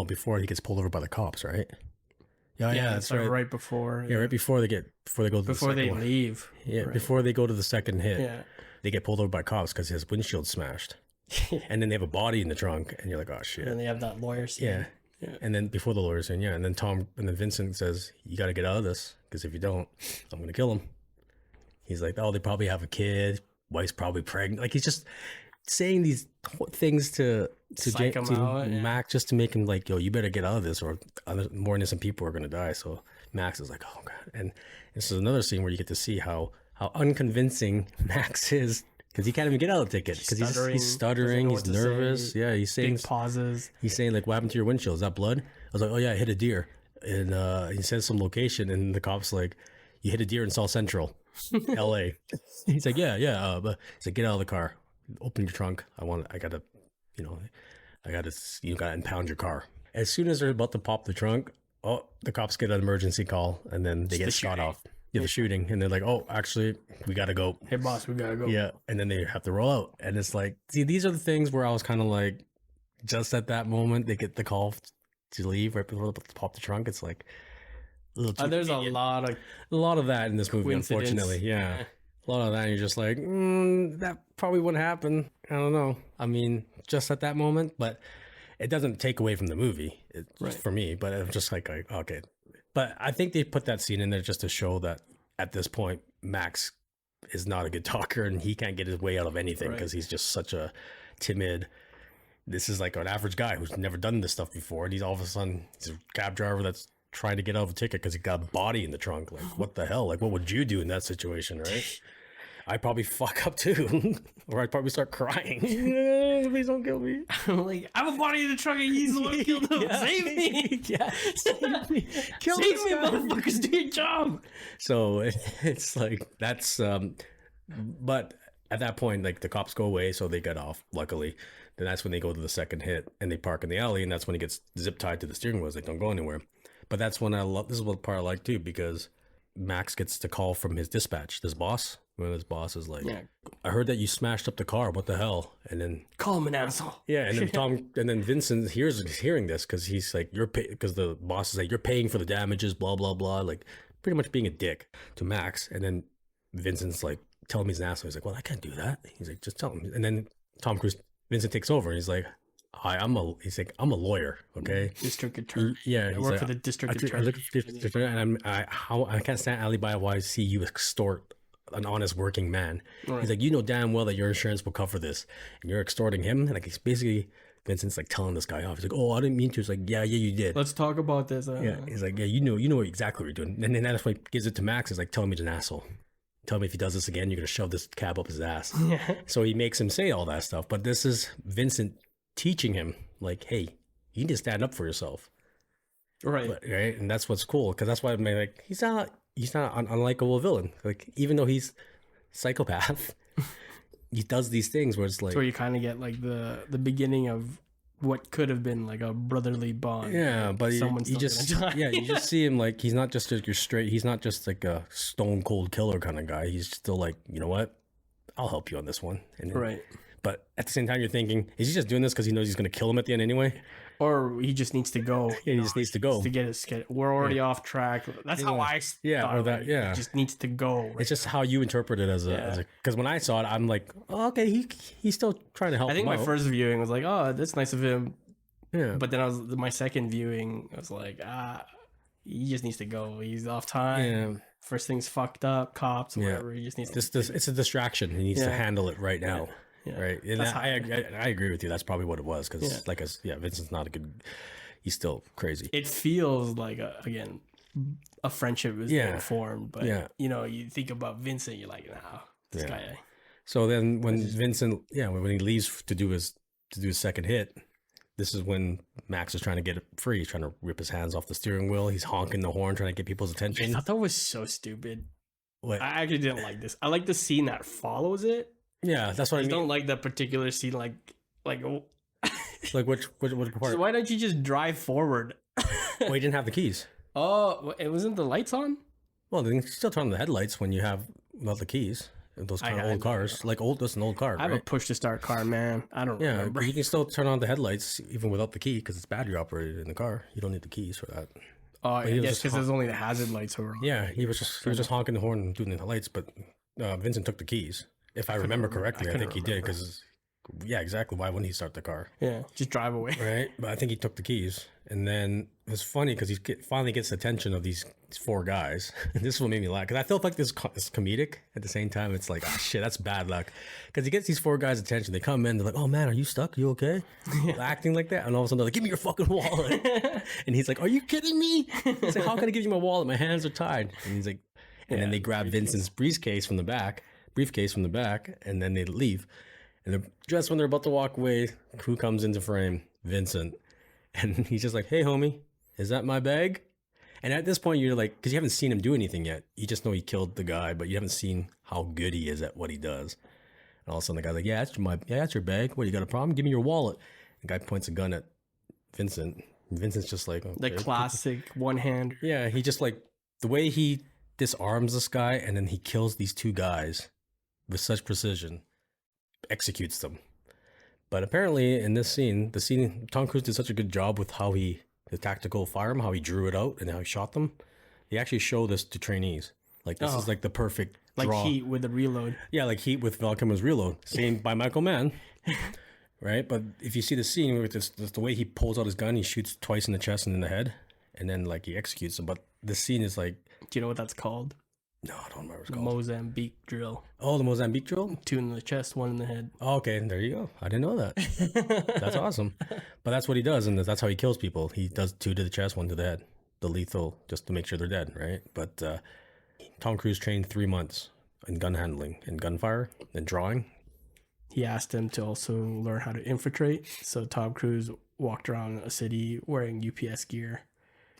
before he gets pulled over by the cops, right? Yeah, that's right. Right before. Yeah, right before they go to before they leave. Yeah, right. Before they go to the second hit, they get pulled over by cops because his windshield's smashed. And then they have a body in the trunk, and you're like, oh shit. And then they have that lawyer scene. Yeah. And then before the lawyer scene, and then Vincent says, you got to get out of this, because if you don't, I'm going to kill him. He's like, oh, they probably have a kid. Wife's probably pregnant. Like, he's just saying these things to Max, just to make him like, yo, you better get out of this, or more innocent people are going to die. So Max is like, oh god. And this is another scene where you get to see how unconvincing Max is, because he can't even get out of the ticket, because he's stuttering, he's nervous. Yeah, he's saying big pauses. He's saying, like, what happened to your windshield? Is that blood? I was like, oh yeah, I hit a deer. And he says some location, and the cop's like, you hit a deer in South Central, LA. He's like, yeah. But he's like, get out of the car, open your trunk. I gotta impound your car. As soon as they're about to pop the trunk, the cops get an emergency call, and then they get shot off. Yeah, the shooting, and they're like, oh, actually, we gotta go. Hey boss, we gotta go. Yeah, and then they have to roll out, and it's like, see, these are the things where I was kind of like, just at that moment they get the call to leave right before they pop the trunk. It's like a little too there's a lot of that in this movie, unfortunately. Yeah, a lot of that, and you're just like, that probably wouldn't happen. I don't know. I mean, just at that moment, but it doesn't take away from the movie for me. But it's just like, okay. But I think they put that scene in there just to show that at this point, Max is not a good talker, and he can't get his way out of anything, because he's just such a timid. This is like an average guy who's never done this stuff before, and he's all of a sudden, he's a cab driver that's trying to get out of a ticket because he got a body in the trunk. Like, what the hell? Like, what would you do in that situation, right? I'd probably fuck up too, or I'd probably start crying. Please don't kill me. I'm like, I have a body in the trunk, and he's the one who killed him. Save me! Yeah, save me! Save me, motherfuckers! Do your job. So it's like, that's, but at that point, like the cops go away, so they get off. Luckily, then that's when they go to the second hit and they park in the alley, and that's when he gets zip tied to the steering wheels. They don't go anywhere. But that's when I love. This is what part I like too, because Max gets the call from his dispatch, this boss. When his boss is like, Yeah. "I heard that you smashed up the car. What the hell?" And then Call him an asshole. yeah, and then Vincent hearing this because he's like, because the boss is like, "You're paying for the damages." Blah blah blah. Like pretty much being a dick to Max. And then Vincent's like, tell him he's an asshole. He's like, well, I can't do that. He's like, just tell him. And then Vincent takes over. And he's like, hi, I'm a lawyer, okay? District attorney. Yeah, I work for the district attorney. And I can't stand alibi why I see you extort an honest working man. Right. He's like, you know damn well that your insurance will cover this, and you're extorting him. And like, it's basically Vincent's like telling this guy off. He's like, oh, I didn't mean to. It's like, yeah, you did. Let's talk about this. Yeah, he's like, yeah, you know exactly what you're doing. And then that's why he gives it to Max. He's like, tell him he's an asshole. Tell me if he does this again, you're gonna shove this cab up his ass. Yeah. So he makes him say all that stuff. But this is Vincent teaching him, like, hey, you need to stand up for yourself, Right. right? And that's what's cool, because that's why I'm like, he's not an unlikable villain. Like, even though he's psychopath, he does these things where it's like, It's where you kind of get like the beginning of what could have been like a brotherly bond. yeah, but Someone's you still just gonna die. you just see him like he's not just he's not just like a stone cold killer kind of guy. He's still like, you know what, I'll help you on this one. And then, Right. But at the same time, you're thinking, is he just doing this because he knows he's going to kill him at the end anyway? Or he just needs to go. Yeah, he just needs to go. To get his schedule. We're already off track. That's how I thought or of that. it. Yeah, He just needs to go. it's just how you interpret it as a because when I saw it, I'm like, oh, okay, he's still trying to help. I think him my out. first viewing was like, oh, that's nice of him. Yeah, But then my second viewing, I was like, he just needs to go. He's off time. yeah. First thing's fucked up. Cops, whatever. He just needs to. It's a distraction. He needs to handle it right now. Yeah. Right, and That's I agree with you. That's probably what it was, because Vincent's not a good. He's still crazy. It feels like a friendship is being formed, but you think about Vincent, you're like, nah, this guy. So then when Vincent, when he leaves to do his second hit, this is when Max is trying to get it free. He's trying to rip his hands off the steering wheel. He's honking the horn, trying to get people's I attention. thought that was so stupid. What? I actually didn't like this. I like the scene that follows it. Yeah, that's what I I mean. don't like that particular scene. Like, Like which part? so why don't you just drive forward? Well, he didn't have the keys. Oh, it wasn't the lights on? Well, they can still turn on the headlights when you have without the keys. Those kind of old cars, that's an old car. I have right? a push to start car, man. I don't Yeah, remember. but you can still turn on the headlights even without the key because it's battery operated in the car. You don't need the keys for that. Oh, I he was guess just because there's only the hazard lights over. Yeah, he was just honking the horn and doing the lights, but Vincent took the keys. If I remember correctly, I think he did because exactly. Why wouldn't he start the car? Yeah, just drive away. Right, but I think he took the keys, and then it's funny because he finally gets the attention of these four guys. And this is what made me laugh because I felt like this is comedic at the same time. It's like, oh shit, that's bad luck. Because he gets these four guys' attention. They come in, they're like, oh man, are you stuck? You okay? Acting like that, and all of a sudden they're like, give me your fucking wallet. And he's like, are you kidding me? He's like, how can I give you my wallet? My hands are tied. And he's like, and then they grab Vincent's briefcase from the back, and then they leave. And just when they're about to walk away, who comes into frame? Vincent. And he's just like, hey, homie, is that my bag? And at this point, you're like, because you haven't seen him do anything yet. You just know he killed the guy, but you haven't seen how good he is at what he does. And all of a sudden, the guy's like, that's your bag. What, you got a problem? Give me your wallet. The guy points a gun at Vincent. And Vincent's just like, okay. The classic one hand. Yeah, he just like, the way he disarms this guy and then he kills these two guys with such precision, executes them. But apparently in this scene, Tom Cruise did such a good job with how the tactical firearm, how he drew it out and how he shot them. They actually show this to trainees. Like this is like the perfect like draw. Heat with the reload. Yeah, like Heat with Val Kilmer's reload. Same by Michael Mann. Right? But if you see the scene with this, the way he pulls out his gun, he shoots twice in the chest and in the head, and then like he executes them. But the scene is like, do you know what that's called? no, I don't remember what it's called. Mozambique drill. Oh, the Mozambique drill? 2 in the chest, 1 in the head. Oh, okay, there you go. I didn't know that. That's awesome. But that's what he does, and that's how he kills people. He does 2 to the chest, 1 to the head. The lethal, just to make sure they're dead, right? But Tom Cruise trained 3 months in gun handling and gunfire and drawing. He asked him to also learn how to infiltrate. So Tom Cruise walked around a city wearing UPS gear.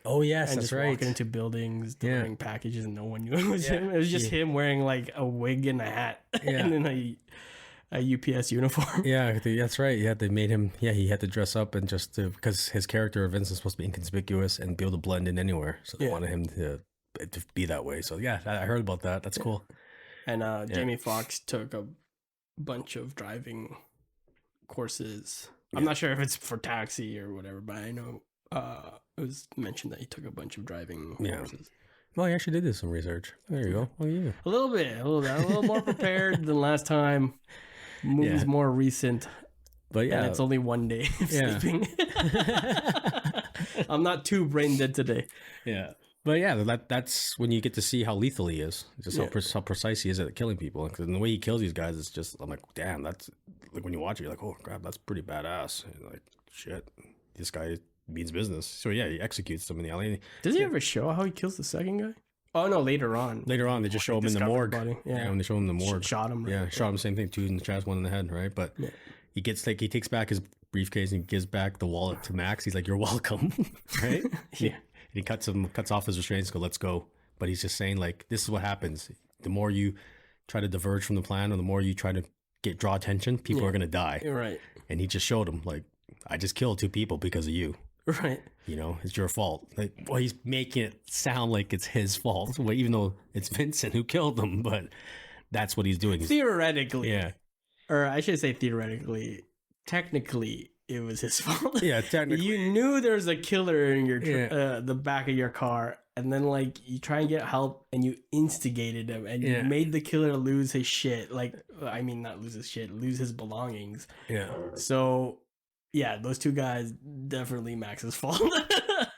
Oh yes, and that's just right. walking into buildings, delivering packages, and no one knew it was Yeah. him. It was just him wearing like a wig and a hat, and then a UPS uniform. Yeah, that's right. Yeah, they made him. Yeah, he had to dress up and just to because his character Vince is supposed to be inconspicuous and be able to blend in anywhere. So they wanted him to be that way. So yeah, I heard about that. That's cool. And Jamie Foxx took a bunch of driving courses. I'm not sure if it's for taxi or whatever, but I know it was mentioned that he took a bunch of driving courses. Well, he actually did do some research. There you go. Well, yeah. A little bit, a little more prepared than last time. Movie's more recent, but yeah, and it's only one day of sleeping. I'm not too brain dead today. Yeah, but yeah, that's when you get to see how lethal he is, just how precise he is at killing people. Because the way he kills these guys, it's just I'm like, damn, that's like when you watch it, you're like, oh crap, that's pretty badass. And you're like, shit, this guy means business. So yeah, he executes them in the alley. Does he ever show how he kills the second guy? Oh no, later on. Later on, they just show him in the morgue. Yeah, when they show him in the morgue, shot him. Right? Yeah, shot him. Same thing, 2 in the chest, 1 in the head. Right, but he takes back his briefcase and gives back the wallet to Max. He's like, "You're welcome." Right? And he cuts off his restraints. Go, let's go. But he's just saying like, this is what happens. The more you try to diverge from the plan, or the more you try to draw attention, people are gonna die. Right. And he just showed him like, I just killed 2 people because of you. Right. You know, it's your fault. Like, well, he's making it sound like it's his fault, well, even though it's Vincent who killed them. But that's what he's doing. Theoretically, yeah, or I should say theoretically, technically, it was his fault. Yeah, technically, you knew there was a killer in your the back of your car, and then like you try and get help, and you instigated him, and you made the killer lose his shit. Like, I mean, not lose his shit, lose his belongings. Yeah. So. Yeah, those 2 guys, definitely Max's fault.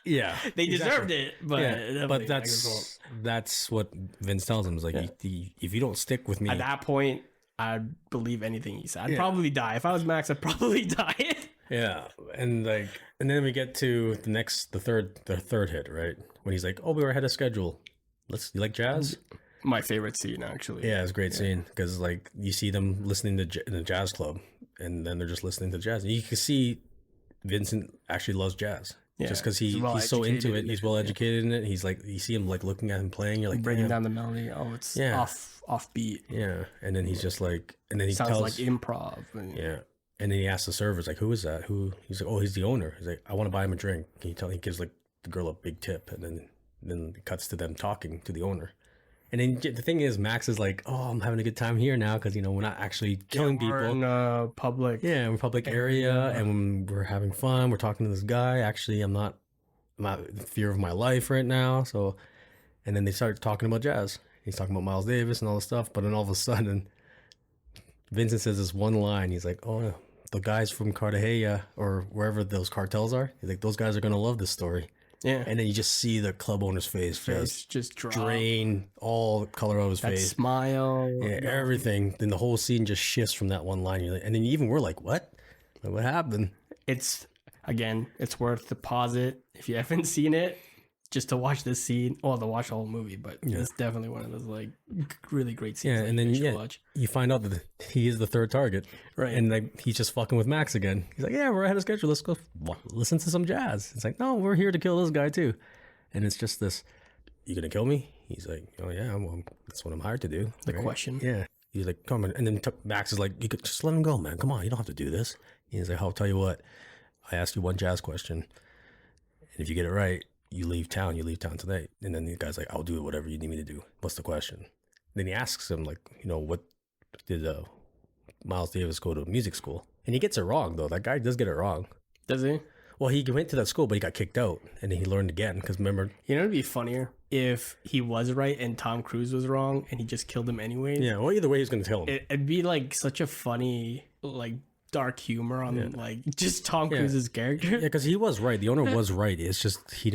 Yeah, they deserved it, but that's what Vince tells him. Is like, if you don't stick with me at that point, I'd believe anything he said. I'd probably die if I was Max. I'd probably die. Yeah, and then we get to the third hit, right? When he's like, "Oh, we were ahead of schedule. You like jazz?" My favorite scene, actually. Yeah, it's a great scene because like you see them listening in a jazz club. And then they're just listening to jazz. And you can see Vincent actually loves jazz. Just because he's so into it. He's well educated in it. He's like, you see him like looking at him playing. You're like, breaking down the melody. Oh, it's off beat. Yeah. And then he's just like, and then he sounds tells like improv. Yeah. And then he asks the servers, like, who is that? He's like, oh, he's the owner. He's like, I want to buy him a drink. He gives like the girl a big tip. And then it cuts to them talking to the owner. And then the thing is, Max is like, "Oh, I'm having a good time here now because we're not actually killing people. We're in public, we're in public area, and we're having fun. We're talking to this guy. Actually, I'm not in fear of my life right now." So, and then they start talking about jazz. He's talking about Miles Davis and all this stuff. But then all of a sudden, Vincent says this one line. He's like, "Oh, the guys from Cartagena or wherever those cartels are. He's like, those guys are gonna love this story." Yeah. And then you just see the club owner's face just drain all the color out of his face. Smile. Yeah, everything. Then the whole scene just shifts from that one line. And then even we're like, what? Like, what happened? It's worth to pause it if you haven't seen it, just to watch this scene. Well, to watch the whole movie, but it's definitely one of those like really great scenes. Yeah, and then you find out that he is the third target. Right. And like he's just fucking with Max again. He's like, yeah, we're ahead of schedule. Let's go listen to some jazz. It's like, no, we're here to kill this guy too. And it's just this, you gonna kill me? He's like, oh yeah, well, that's what I'm hired to do. The question. Yeah. He's like, come on. And then Max is like, you could just let him go, man. Come on, you don't have to do this. He's like, I'll tell you what. I asked you one jazz question. And if you get it right, you leave town tonight. And then the guy's like, I'll do whatever you need me to do. What's the question? Then he asks him, like, what did Miles Davis go to music school? And he gets it wrong, though. That guy does get it wrong. Does he? Well, he went to that school, but he got kicked out. And then he learned again. Because remember... it'd be funnier if he was right and Tom Cruise was wrong and he just killed him anyway. Yeah, well, either way, he's going to kill him. It'd be like such a funny, like, dark humor on like just Tom Cruise's character. Yeah, because he was right. The owner was right. It's just he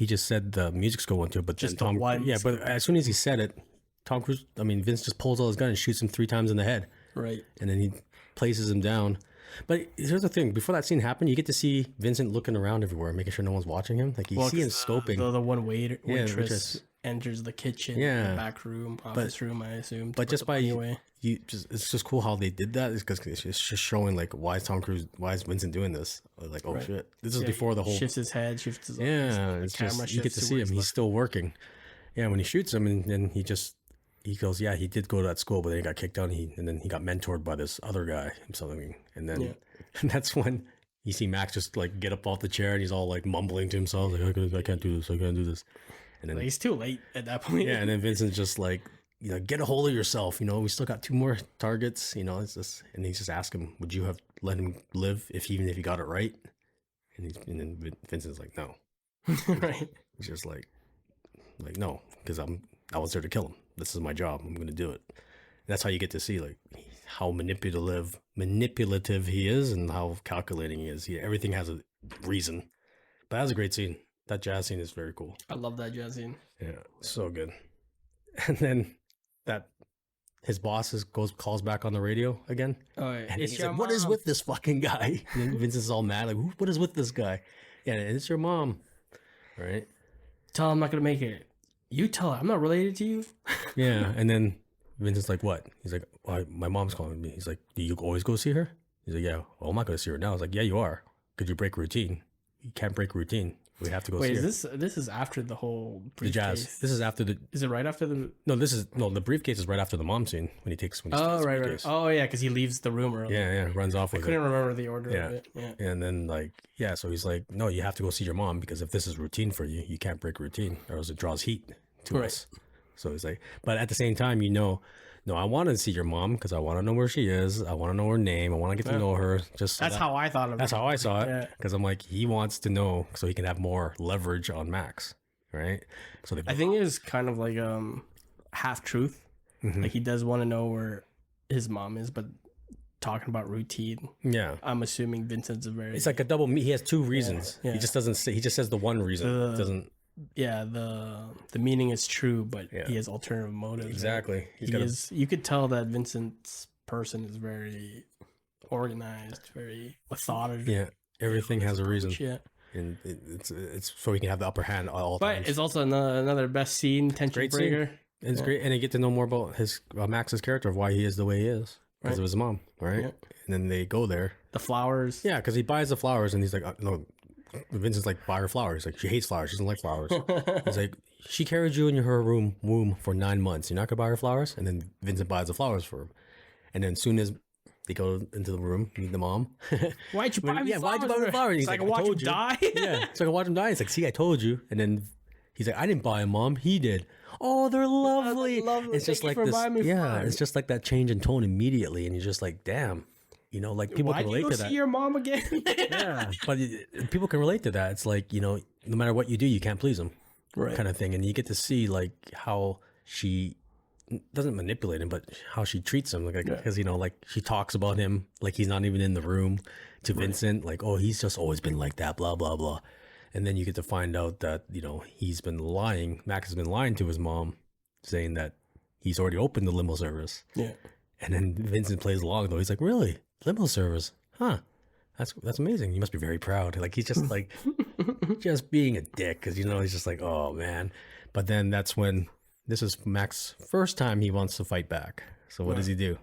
just said the music school went to it, but just Tom. Yeah, but as soon as he said it, Vince just pulls out his gun and shoots him 3 times in the head. Right. And then he places him down. But here's the thing: before that scene happened, you get to see Vincent looking around everywhere, making sure no one's watching him. Like you see him scoping. The one waitress enters the kitchen, Yeah. the back room, office room, I assume. But just by it's just cool how they did that. Is because it's just showing like why is Vincent doing this? Like, oh shit, this is before the whole shifts his head, shifts his it's camera just you get to shifts see him. towards He's still working. Yeah, when he shoots him, and then he goes, yeah, he did go to that school, but then he got kicked out, and then he got mentored by this other guy or something, and then and that's when you see Max just like get up off the chair, and he's all like mumbling to himself, like I can't do this, I can't do this, and then like, he's too late at that point. yeah, and then Vincent's just like, get a hold of yourself, we still got 2 more targets, it's just, and he's just asking him, would you have let him live even if he got it right? And then Vincent's like, no. Right. He's just like no, because I was there to kill him. This is my job. I'm gonna do it. And that's how you get to see like how manipulative he is and how calculating he is. Everything has a reason. But that was a great scene. That jazz scene is very cool. I love that jazz scene. Yeah, so good. And then his boss calls back on the radio again. Oh, yeah. And he's like, what is with this fucking guy? And then Vincent's all mad, like, what is with this guy? Yeah, and it's your mom, right? Tell her I'm not gonna make it. You tell her I'm not related to you. Yeah, and then Vincent's like, what? He's like, well, my mom's calling me. He's like, do you always go see her? He's like, yeah. Well, I'm not going to see her now. I was like, yeah, you are. Could you break routine? You can't break routine. We have to go see her. Wait, this is after the whole briefcase. The jazz. This is after the... Is it right after the... No, the briefcase is right after the mom scene when he takes... right. Oh, yeah, because he leaves the room early. Yeah, runs off with it. I couldn't remember the order of it. Yeah. And then, like, yeah, so he's like, no, you have to go see your mom because if this is routine for you, you can't break routine or else it draws heat to us. So he's like, but at the same time, no, I want to see your mom because I want to know where she is. I want to know her name. I want to get to know her. That's how I thought of it. That's how I saw it. Because I'm like, he wants to know so he can have more leverage on Max, right? So I think it was kind of like half truth. Mm-hmm. Like he does want to know where his mom is, but talking about routine. Yeah, I'm assuming Vincent's a very. It's like a double. He has 2 reasons. Yeah. He just doesn't say. He just says the one reason. Doesn't. Yeah, the meaning is true, but he has alternative motives. Exactly. Right? You could tell that Vincent's person is very organized, very methodical. Yeah, everything has a reason. Yeah, and it's so he can have the upper hand all but times. It's also another best scene, tension breaker. Scene. It's great, and you get to know more about Max's character of why he is the way he is because of his mom, right? Yeah. And then they go there. The flowers. Yeah, because he buys the flowers, and he's like, no. Vincent's like, buy her flowers. Like, she hates flowers. She doesn't like flowers. He's like, she carried you in her womb for 9 months. You're not gonna buy her flowers? And then Vincent buys the flowers for him. And then as soon as they go into the room, meet the mom. Why'd you buy me flowers? Why'd you buy me flowers? He's like, I watch him die. Yeah, so I can watch him die. It's like, see, I told you. And then he's like, I didn't buy him, Mom. He did. Oh, they're lovely. It's just like this. It's just like that change in tone immediately, and you're just like, damn. Like people can relate to that. See your mom again? Yeah, but people can relate to that. It's like, no matter what you do, you can't please them, right? Kind of thing. And you get to see like how she doesn't manipulate him, but how she treats him. Because like she talks about him like he's not even in the room to Vincent. Like, oh, he's just always been like that. Blah blah blah. And then you get to find out that he's been lying. Max has been lying to his mom, saying that he's already opened the limo service. Yeah. And then Vincent plays along though. He's like, really? Limo service, huh? That's amazing. You must be very proud. Like he's just like just being a dick because he's just like, oh man. But then that's when this is Max's first time he wants to fight back. So what does he do?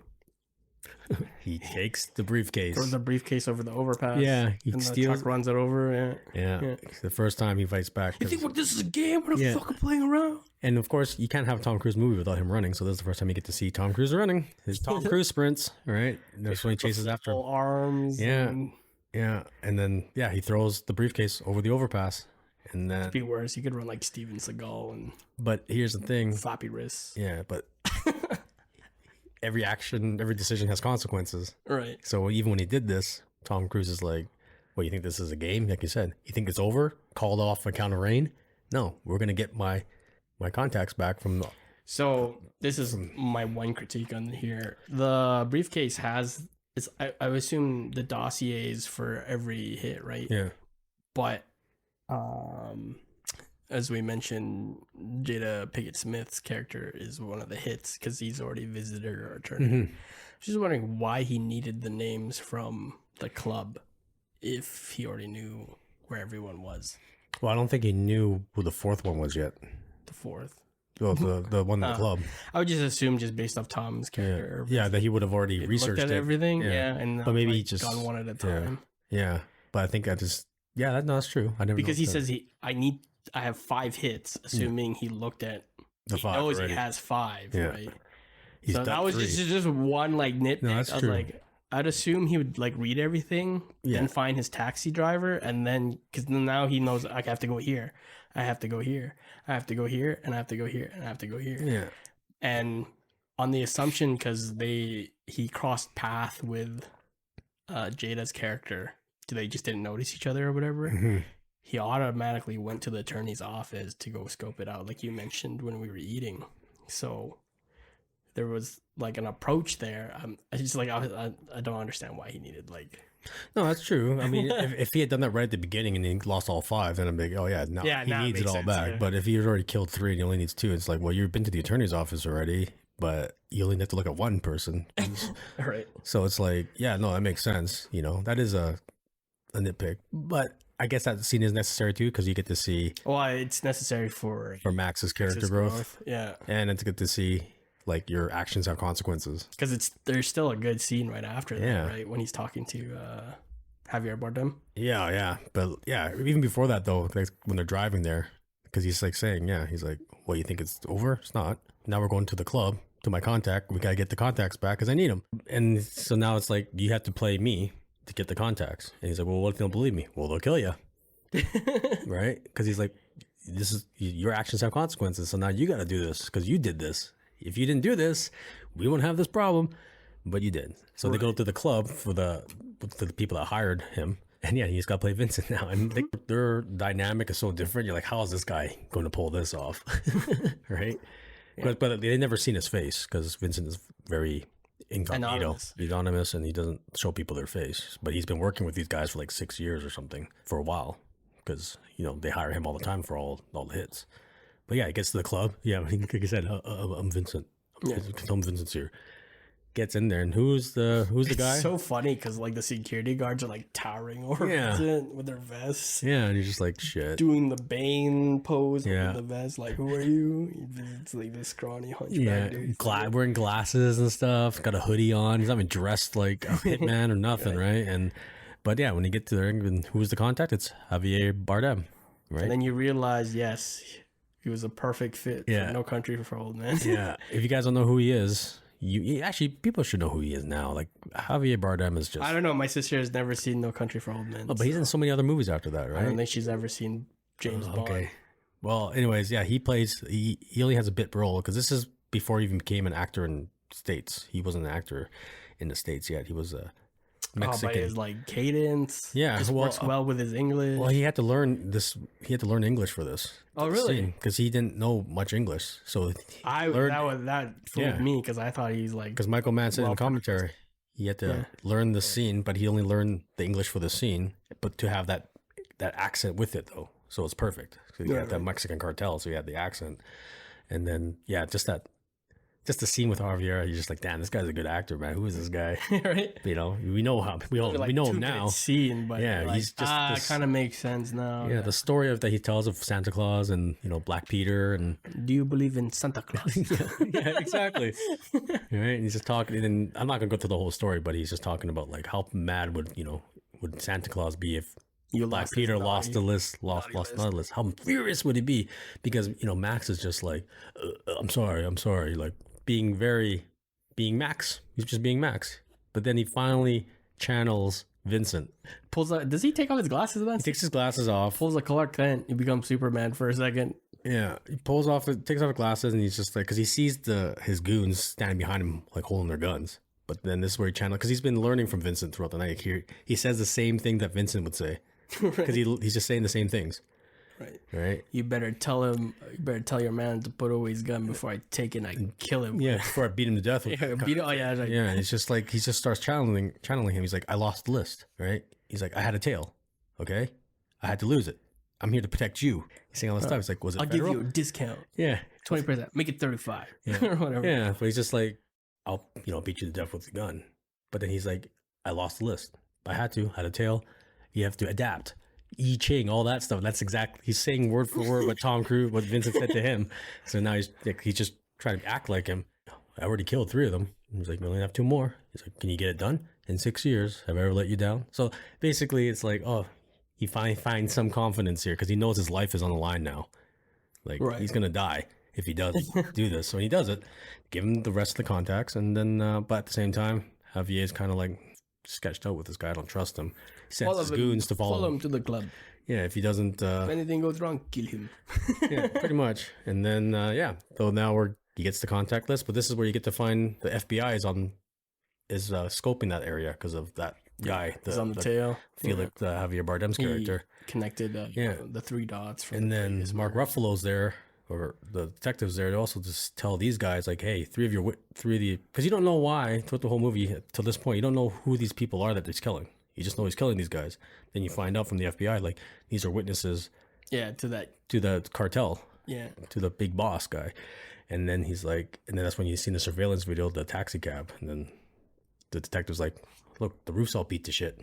He takes the briefcase. Throws the briefcase over the overpass. Yeah, he steals. The truck runs it over. Yeah. The first time he fights back. You think this is a game? We're not fucking playing around. And of course, you can't have a Tom Cruise movie without him running. So this is the first time you get to see Tom Cruise running. His Tom Cruise sprints, right? That's when he chases after him. Arms. Yeah. Yeah. And then, he throws the briefcase over the overpass. And then. It'd be worse. He could run like Steven Seagal. But here's the thing. Floppy wrists. Yeah, but every action, every decision has consequences. Right. So even when he did this, Tom Cruise is like, what, you think this is a game? Like you said, you think it's over? Called off on account of rain? No, we're going to get my contacts back from the... So this is my one critique on here. The briefcase has, I assume the dossiers for every hit, right? Yeah. But as we mentioned, Jada Pinkett Smith's character is one of the hits because he's already visited her attorney. Mm-hmm. Just wondering why he needed the names from the club if he already knew where everyone was. Well, I don't think he knew who the 4th one was yet. The 4th? Well, the one in the club. I would just assume, just based off Tom's character, Yeah, that he would have already researched looked at everything. Yeah. And But maybe like, he just gone one at a time. Yeah, but I think that's true. I never because he says I have 5 hits, assuming he looked at the 5 knows already. he has 5, Yeah. right? He's So that done was 3. just one like nitpick. No, that's I was true. like, I'd assume he would like read everything, then find his taxi driver, and then because now he knows I have to go here, I have to go here, I have to go here, and I have to go here, and I have to go here. Yeah. And on the assumption, because he crossed path with Jada's character, they just didn't notice each other or whatever. Mm-hmm. He automatically went to the attorney's office to go scope it out, like you mentioned when we were eating. So there was like an approach there. I just like I don't understand why he needed like. No, that's true. I mean, if he had done that right at the beginning and he lost all 5, then I'm like, oh yeah, no, he needs it all back. Yeah. But if he already killed 3 and he only needs 2, it's like, well, you've been to the attorney's office already, but you only have to look at one person. Right. So it's like, yeah, no, that makes sense. You know, that is a nitpick, but I guess that scene is necessary too because you get to see. Well, it's necessary for Max's character growth. Yeah, and it's good to see like your actions have consequences. Because there's still a good scene right after that, right? When he's talking to Javier Bardem. Yeah, but yeah, even before that though, like when they're driving there, because he's like saying, he's like, "What, you think it's over? It's not. Now we're going to the club to my contact. We gotta get the contacts back because I need them." And so now it's like you have to play me to get the contacts. And he's like, "Well, what if they don't believe me?" "Well, they'll kill you." Right? Because he's like, "This is your actions have consequences. So now you got to do this because you did this. If you didn't do this, we wouldn't have this problem, but you did." So they go to the club for the people that hired him, and he's got to play Vincent now, and their dynamic is so different. You're like, how is this guy going to pull this off, right? Yeah. But they never seen his face because Vincent is very incognito, anonymous, and he doesn't show people their face. But he's been working with these guys for like 6 years or something for a while because they hire him all the time for all the hits. But yeah, he gets to the club. Yeah, like I said, I'm Vincent. I'm Vincent's here. Gets in there, and who's the guy? It's so funny because like the security guards are like towering over Vincent with their vests. Yeah, and you're just like, shit. Doing the Bane pose with the vest. Like, who are you? It's like this scrawny hunchback dude. Wearing glasses and stuff. Got a hoodie on. He's not even dressed like a hitman or nothing, right? But yeah, when you get to there, who's the contact? It's Javier Bardem, right? And then you realize, yes, he was a perfect fit for No Country for Old Men. Yeah. If you guys don't know who he is, actually, people should know who he is now. Like, Javier Bardem is just... I don't know. My sister has never seen No Country for Old Men. Oh, but he's in so many other movies after that, right? I don't think she's ever seen James Bond. Okay. Well, anyways, he only has a bit role because this is before he even became an actor in the States. He wasn't an actor in the States yet. He was a Mexican. But his like cadence, just works well with his English. Well, he had to learn this. He had to learn English for this. Oh, really? Because he didn't know much English, so that fooled me because I thought he's like because Michael Mann said in the commentary he had to learn the scene, but he only learned the English for the scene, but to have that accent with it though, so it's perfect. So you got that Mexican cartel, so you had the accent, and then just the scene with Javier, you're just like, damn, this guy's a good actor, man. Who is this guy? Right? We know we know him now. Scene, but he's just kind of makes sense now. Yeah, the story that he tells of Santa Claus and Black Peter and. Do you believe in Santa Claus? yeah, exactly. Right, and he's just talking, and I'm not gonna go through the whole story, but he's just talking about like how mad would Santa Claus be if Black Peter lost the list. How furious would he be? Because Max is just like, I'm sorry, like. Being Max. He's just being Max. But then he finally channels Vincent. Does he take off his glasses then? He takes his glasses off. Pulls a Clark Kent. He becomes Superman for a second. Yeah. He takes off his glasses and he's just like, because he sees his goons standing behind him, like holding their guns. But then this is where he channels, because he's been learning from Vincent throughout the night. He says the same thing that Vincent would say. Because he's just saying the same things. Right. You better tell your man to put away his gun before I take it and I kill him. Yeah, before I beat him to death. It's just like he just starts channeling him. He's like, I lost the list, right? He's like, I had a tail, okay? I had to lose it. I'm here to protect you. He's saying all this stuff. It's like, was it I'll federal? give you a discount. Yeah. 20%. Make it 35. Or whatever. Yeah, but he's just like, I'll beat you to death with the gun. But then he's like, I lost the list. I had a tail. You have to adapt. I Ching, all that stuff. That's exactly, he's saying word for word what Tom Cruise, what Vincent said to him. So now he's just trying to act like him. I already killed 3 of them. He's like, we only have 2 more. He's like, can you get it done in 6 years? Have I ever let you down? So basically, it's like, oh, he finally finds some confidence here because he knows his life is on the line now. Like, he's gonna die if he does do this. So when he does it, give him the rest of the contacts, and then, but at the same time, Javier's kind of like sketched out with this guy. I don't trust him. He sends his goons to follow him to the club. Yeah, if he doesn't, if anything goes wrong, kill him. yeah, pretty much. And then, so now he gets the contact list, but this is where you get to find the FBI is scoping that area because of that guy. He's on the tail. Felix, Javier Bardem's character. Connected the 3 dots. From and then Mark Ruffalo's there, or the detective's there to also just tell these guys, like, hey, 3 of the, because you don't know why, throughout the whole movie, till this point, you don't know who these people are that he's killing. You just know he's killing these guys. Then you find out from the FBI, like, these are witnesses. Yeah, to the cartel. Yeah. To the big boss guy. And then he's like, and then that's when you see in the surveillance video, the taxi cab. And then the detective's like, look, the roof's all beat to shit.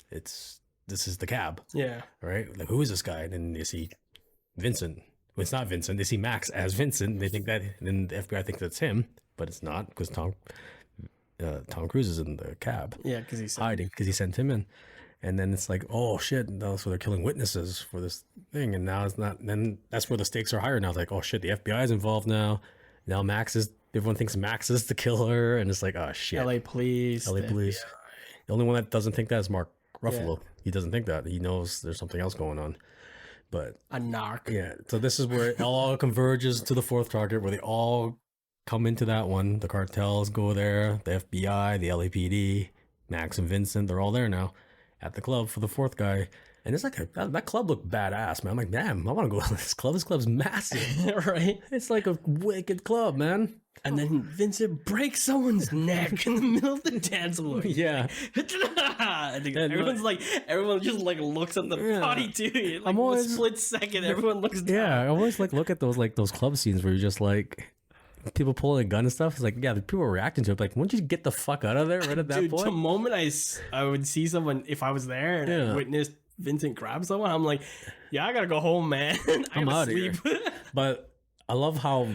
This is the cab. Yeah. Right? Like, who is this guy? And then you see Vincent. Well, it's not Vincent. They see Max as Vincent. They think that, and then the FBI thinks that's him, but it's not because Tom Cruise is in the cab. Yeah, because he's hiding because he sent him in. And then it's like, oh shit, so they're killing witnesses for this thing. And now it's not, then that's where the stakes are higher now. It's like, oh shit, the FBI is involved now. Now everyone thinks Max is the killer. And it's like, oh shit. LA police. The only one that doesn't think that is Mark Ruffalo. Yeah. He doesn't think that. He knows there's something else going on. But a narc. Yeah. So this is where it all converges to the 4th target, where they all come into that one. The cartels go there, the FBI, the LAPD, Max and Vincent, they're all there now at the club for the 4th guy. And it's like, that club looked badass, man. I'm like, damn, I want to go to this club. This club's massive. Right? It's like a wicked club, man. And then Vincent breaks someone's neck in the middle of the dance floor. Yeah. Everyone just like looks at the body too. Like, I'm always, a split second, everyone looks down. Yeah, I always like look at those club scenes where you're just like, people pulling a gun and stuff. It's like, yeah, the people are reacting to it. Like, wouldn't you get the fuck out of there right at that point? The moment I would see someone, if I was there and I witnessed Vincent grab someone, I'm like, yeah, I gotta go home, man. I'm out of here. But I love how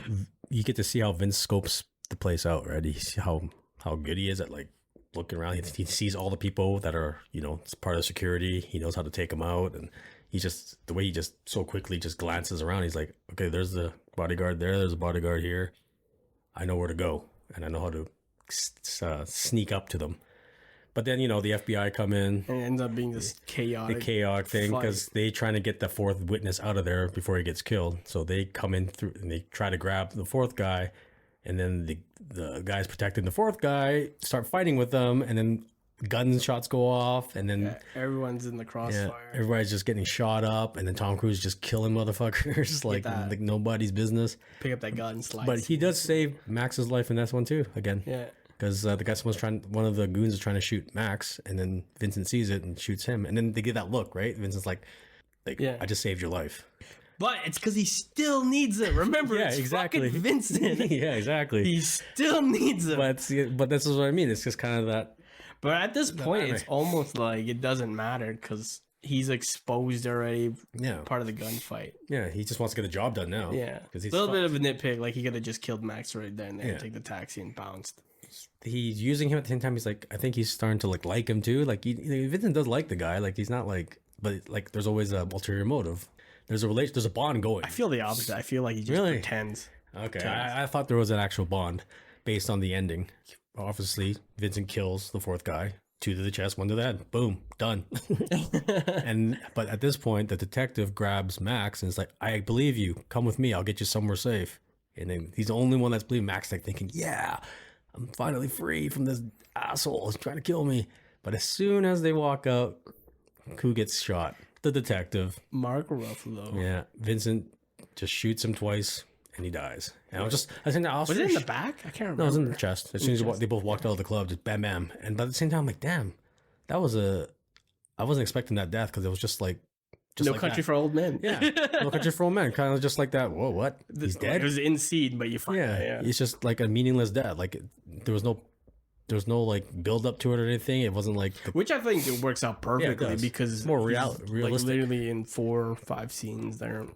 you get to see how Vince scopes the place out, right? You see how good he is at like looking around. He sees all the people that are, it's part of security. He knows how to take them out, and the way he just so quickly just glances around. He's like, okay, there's the bodyguard there. There's a bodyguard here. I know where to go, and I know how to sneak up to them. But then, the FBI come in. And it ends up being this chaotic thing because they trying to get the 4th witness out of there before he gets killed. So they come in through and they try to grab the 4th guy. And then the guys protecting the 4th guy start fighting with them. And then gunshots go off. And then everyone's in the crossfire. Yeah, everybody's just getting shot up. And then Tom Cruise just killing motherfuckers like nobody's business. Pick up that gun and slide. But he does save Max's life in this one too, again. Yeah. Because one of the goons is trying to shoot Max, and then Vincent sees it and shoots him, and then they get that look, right? Vincent's like, I just saved your life. But it's because he still needs it. Remember, it's exactly fucking Vincent. Yeah, exactly. He still needs it. But this is what I mean. It's just kind of that. But at this point, it's almost like it doesn't matter because he's exposed already. Yeah, part of the gunfight. Yeah, he just wants to get the job done now. Yeah, because he's a little bit of a nitpick. Like he could have just killed Max right there and then take the taxi and bounced. He's using him at the same time. He's like, I think he's starting to like him too. Like Vincent does like the guy. Like he's not like, but like there's always a ulterior motive. There's a bond going. I feel the opposite. I feel like he just pretends. Okay, I thought there was an actual bond based on the ending. Obviously, Vincent kills the 4th guy. 2 to the chest, 1 to the head. Boom, done. But at this point, the detective grabs Max and is like, I believe you. Come with me. I'll get you somewhere safe. And then he's the only one that's believing Max, like thinking, yeah, I'm finally free from this asshole who's trying to kill me. But as soon as they walk out, who gets shot? The detective. Mark Ruffalo. Yeah. Vincent just shoots him twice and he dies. And was it in the back? I can't remember. No, it was in the chest. As soon as they both walked out of the club, just bam, bam. And by the same time, I'm like, damn, I wasn't expecting that death because it was just like, No Country for Old Men. Yeah. No Country for Old Men. Kind of just like that. Whoa, what? He's dead? It was in scene, but you find out. It's just like a meaningless death. Like there was no There's no like build up to it or anything. It wasn't like Which I think it works out perfectly does. because More he's, realistic. Like literally in 4 or 5 scenes, they're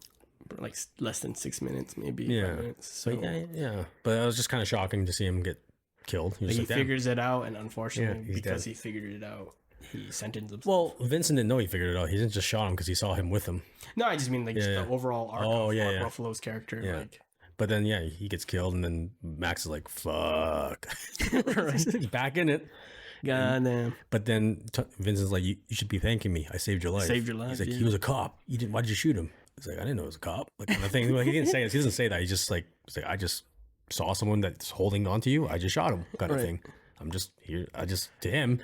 like less than 6 minutes, maybe. Yeah. 5 minutes. So yeah. But it was just kind of shocking to see him get killed. He, he figures it out, and unfortunately, he's because dead. he figured it out, he sentenced himself. Well, Vincent didn't know he figured it out. He didn't just shot him because he saw him with him. No, I just mean like just the overall arc of Mark Ruffalo's character. Yeah. Like, but then he gets killed, and then Max is like, "Fuck," he's back in it. goddamn. But then Vincent's like, you should be thanking me. I saved your life. Saved your life. He's like, yeah. he was a cop. You didn't. Why did you shoot him? He's like, I didn't know it was a cop. Like the thing. Like, he didn't say it. He doesn't say that. He's just like, I just saw someone that's holding on to you. I just shot him. Kind of thing. I'm just here. To him,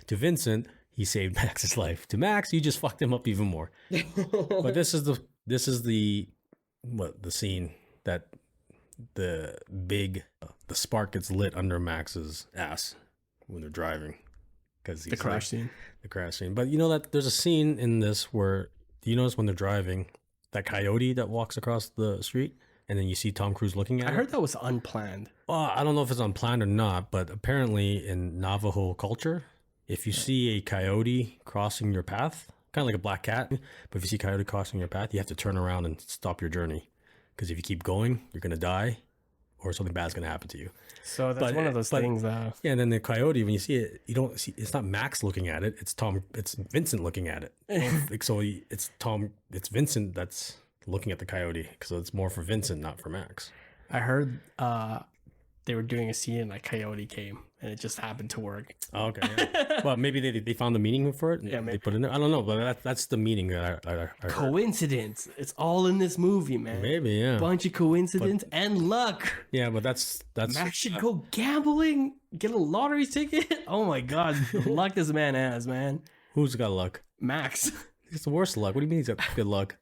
to Vincent, he saved Max's life. To Max, you just fucked him up even more. But this is the scene that the spark gets lit under Max's ass when they're driving, because The crash scene. The crash scene. But you know that there's a scene in this where, do you notice when they're driving, that coyote that walks across the street, and then you see Tom Cruise looking at it? I heard that was unplanned. Well, I don't know if it's unplanned or not, but apparently in Navajo culture, if you see a coyote crossing your path, kind of like a black cat, but if you see a coyote crossing your path, you have to turn around and stop your journey. Because if you keep going, you're going to die, or something bad's going to happen to you. So that's one of those things that... Yeah, and then the coyote, when you see it, you don't see, it's not Max looking at it, it's Vincent looking at it. It's Vincent that's looking at the coyote, because it's more for Vincent, not for Max. I heard they were doing a scene and a coyote came, and it just happened to work. Oh, okay. Yeah. Well, maybe they found the meaning for it. Yeah, they put it in there. I don't know, but that's the meaning that I heard. Coincidence. It's all in this movie, man. Maybe, yeah. Bunch of coincidence and luck. Yeah, but that's Max should go gambling, get a lottery ticket. Oh my god, the luck this man has, man. Who's got luck? Max. It's the worst luck. What do you mean he's got good luck?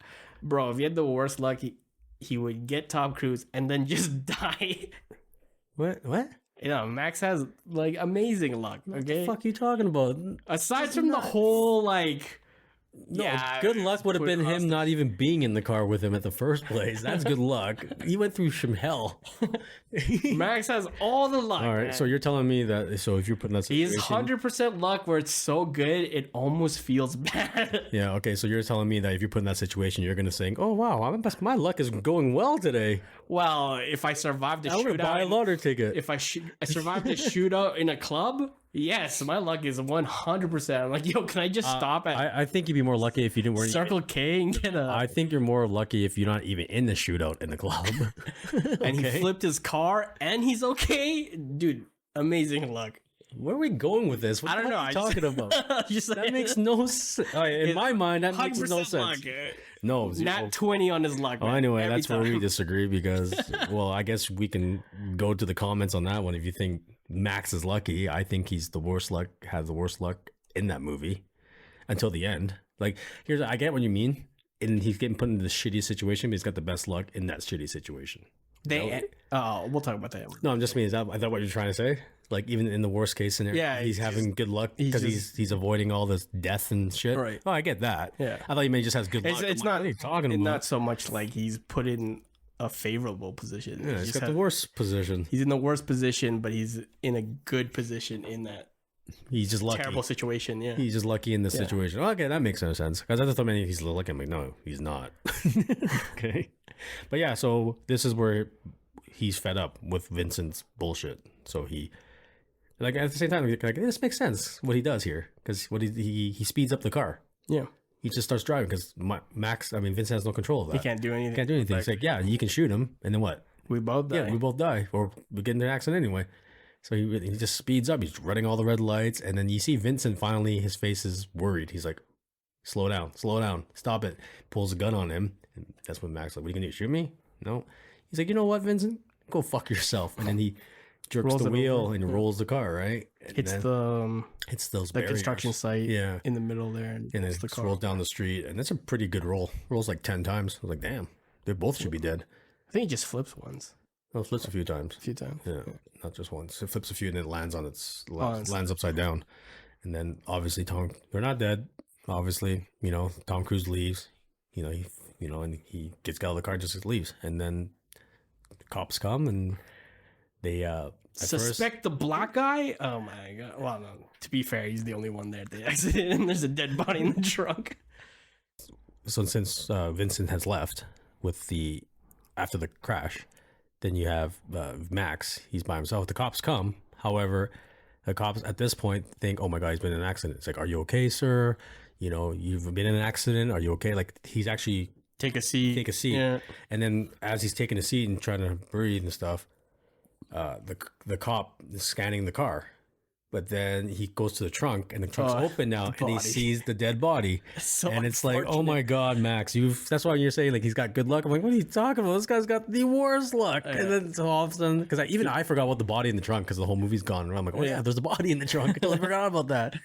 Bro, if he had the worst luck, he would get Tom Cruise and then just die. What? You know, Max has like amazing luck. Okay, What the fuck are you talking about? aside from the whole like, No, good luck would have been him hostage. not even being in the car with him at the first place. That's good luck. He went through some hell. Max has all the luck. All right, man. so you're telling me that, so if you're putting that He's situation... 100% luck where it's so good it almost feels bad. Yeah, okay, so you're telling me that if you're put in that situation, you're going to think, oh, wow, my luck is going well today. Well, if I survived a I'm going to buy a shootout, lottery ticket. if I survived a shootout in a club, yes, my luck is 100%. I'm like, yo, can I just stop at I think you'd be more lucky if you didn't wear... Circle K and get a... I think you're more lucky if you're not even in the shootout in the club. And he flipped his car and he's okay? Dude, amazing luck. Where are we going with this? What I don't know. are you talking about? That makes no sense. In my mind, that makes no 100% sense. luck. No, Not 20 on his luck. Well, man, anyway, every that's where we time. disagree because, well, I guess we can go to the comments on that one. If you think Max is lucky, I think he's the worst luck, has the worst luck in that movie until the end. Like, I get what you mean. And he's getting put into the shitty situation, but he's got the best luck in that shitty situation. We'll talk about that. No, I'm just mean, is that what you're trying to say? Like, even in the worst case scenario, Yeah, he's having good luck because he's avoiding all this death and shit. Right. Oh, I get that. Yeah. I thought you meant he just has good luck. It's I'm like, not. what are you talking about? Not so much like he's put in a favorable position. Yeah, He he's just got the worst position. He's in the worst position, but he's in a good position in that He's just lucky. terrible situation. Yeah. He's just lucky in this situation. Okay, that makes no sense. Because I just thought maybe he's lucky. I'm like, no, he's not. Okay. But yeah, so this is where he's fed up with Vincent's bullshit. So he, like, at the same time, like, this makes sense what he does here. Because what he speeds up the car. Yeah. He just starts driving because Vincent has no control of that. He can't do anything. Can't do anything. He's like, yeah, you can shoot him. And then what? We both die. Yeah, we both die. Or we get into an accident anyway. So he just speeds up. He's running all the red lights. And then you see Vincent finally, his face is worried. He's like, slow down, stop it. Pulls a gun on him. And that's when Mac's like, what are you going to do, shoot me? No. He's like, you know what, Vincent? Go fuck yourself. And then he jerks Rolls the it wheel over. and rolls the car, right? And It's then hits those the barriers. construction site Yeah. in the middle there. And then it's the it car. rolls down the street. And that's a pretty good roll. Rolls like 10 times. I was like, damn, they both should be dead. I think he just flips once. Oh, it flips a few times. A few times. Yeah, not just once. It flips a few and then it lands on it's- lands upside down. And then obviously they're not dead. Obviously, Tom Cruise leaves. And he gets out of the car and just leaves. And then the cops come and they suspect the black guy. Oh my god! Well, no, to be fair, he's the only one there at the accident, and there's a dead body in the trunk. So since Vincent has left after the crash, then you have Max. He's by himself. The cops come. However, the cops at this point think, "Oh my god, he's been in an accident." It's like, "Are you okay, sir? You know, you've been in an accident. Are you okay?" Like he's actually take a seat. Yeah. And then as he's taking a seat and trying to breathe and stuff, the cop is scanning the car. But then he goes to the trunk, and the trunk's open now, and he sees the dead body. And it's like, oh my god, Max, that's why you're saying like he's got good luck. I'm like, what are you talking about? This guy's got the worst luck. And then so all of a sudden, because I forgot about the body in the trunk because the whole movie's gone. And I'm like, oh yeah, there's a body in the trunk. I totally forgot about that.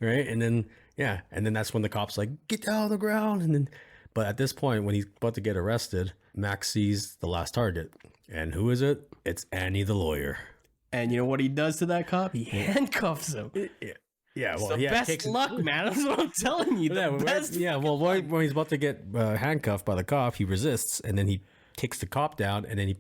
Right? And then that's when the cop's like, get down on the ground. But at this point, when he's about to get arrested, Max sees the last target. And who is it? It's Annie the lawyer. And you know what he does to that cop? He handcuffs him. Yeah, well, best luck, man. That's what I'm telling you. When he's about to get handcuffed by the cop, he resists, and then he kicks the cop down, and then he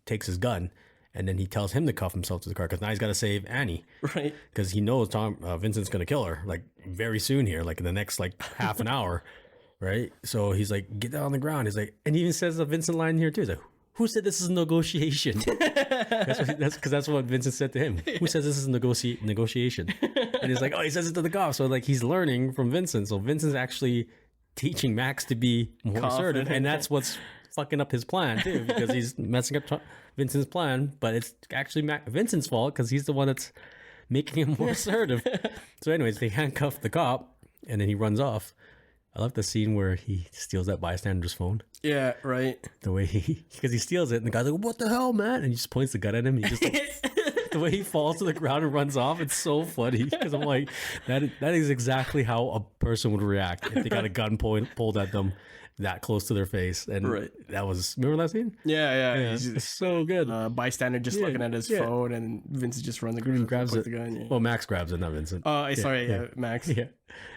takes his gun, and then he tells him to cuff himself to the car because now he's got to save Annie, right? Because he knows Vincent's going to kill her like very soon here, like in the next like half an hour, right? So he's like, get down on the ground. He's like, and he even says a Vincent line here too. He's like, who said this is a negotiation? That's what Vincent said to him. Who says this is a negotiation? And he's like, oh, he says it to the cop. So like he's learning from Vincent. So Vincent's actually teaching Max to be more assertive, and that's what's fucking up his plan too, because he's messing up Vincent's plan. But it's actually Vincent's fault because he's the one that's making him more assertive. So anyways, they handcuff the cop, and then he runs off. I love the scene where he steals that bystander's phone. Yeah, right. The way because he steals it, and the guy's like, "What the hell, man?" And he just points the gun at him. He just the way he falls to the ground and runs off. It's so funny because I'm like, that is exactly how a person would react if they got a gun pulled at them that close to their face. And that was, remember that scene? Yeah. It's so good. Bystander just looking at his phone, and Vincent just runs and grabs it. The gun. Yeah. Well, Max grabs it, not Vincent. Max. Yeah,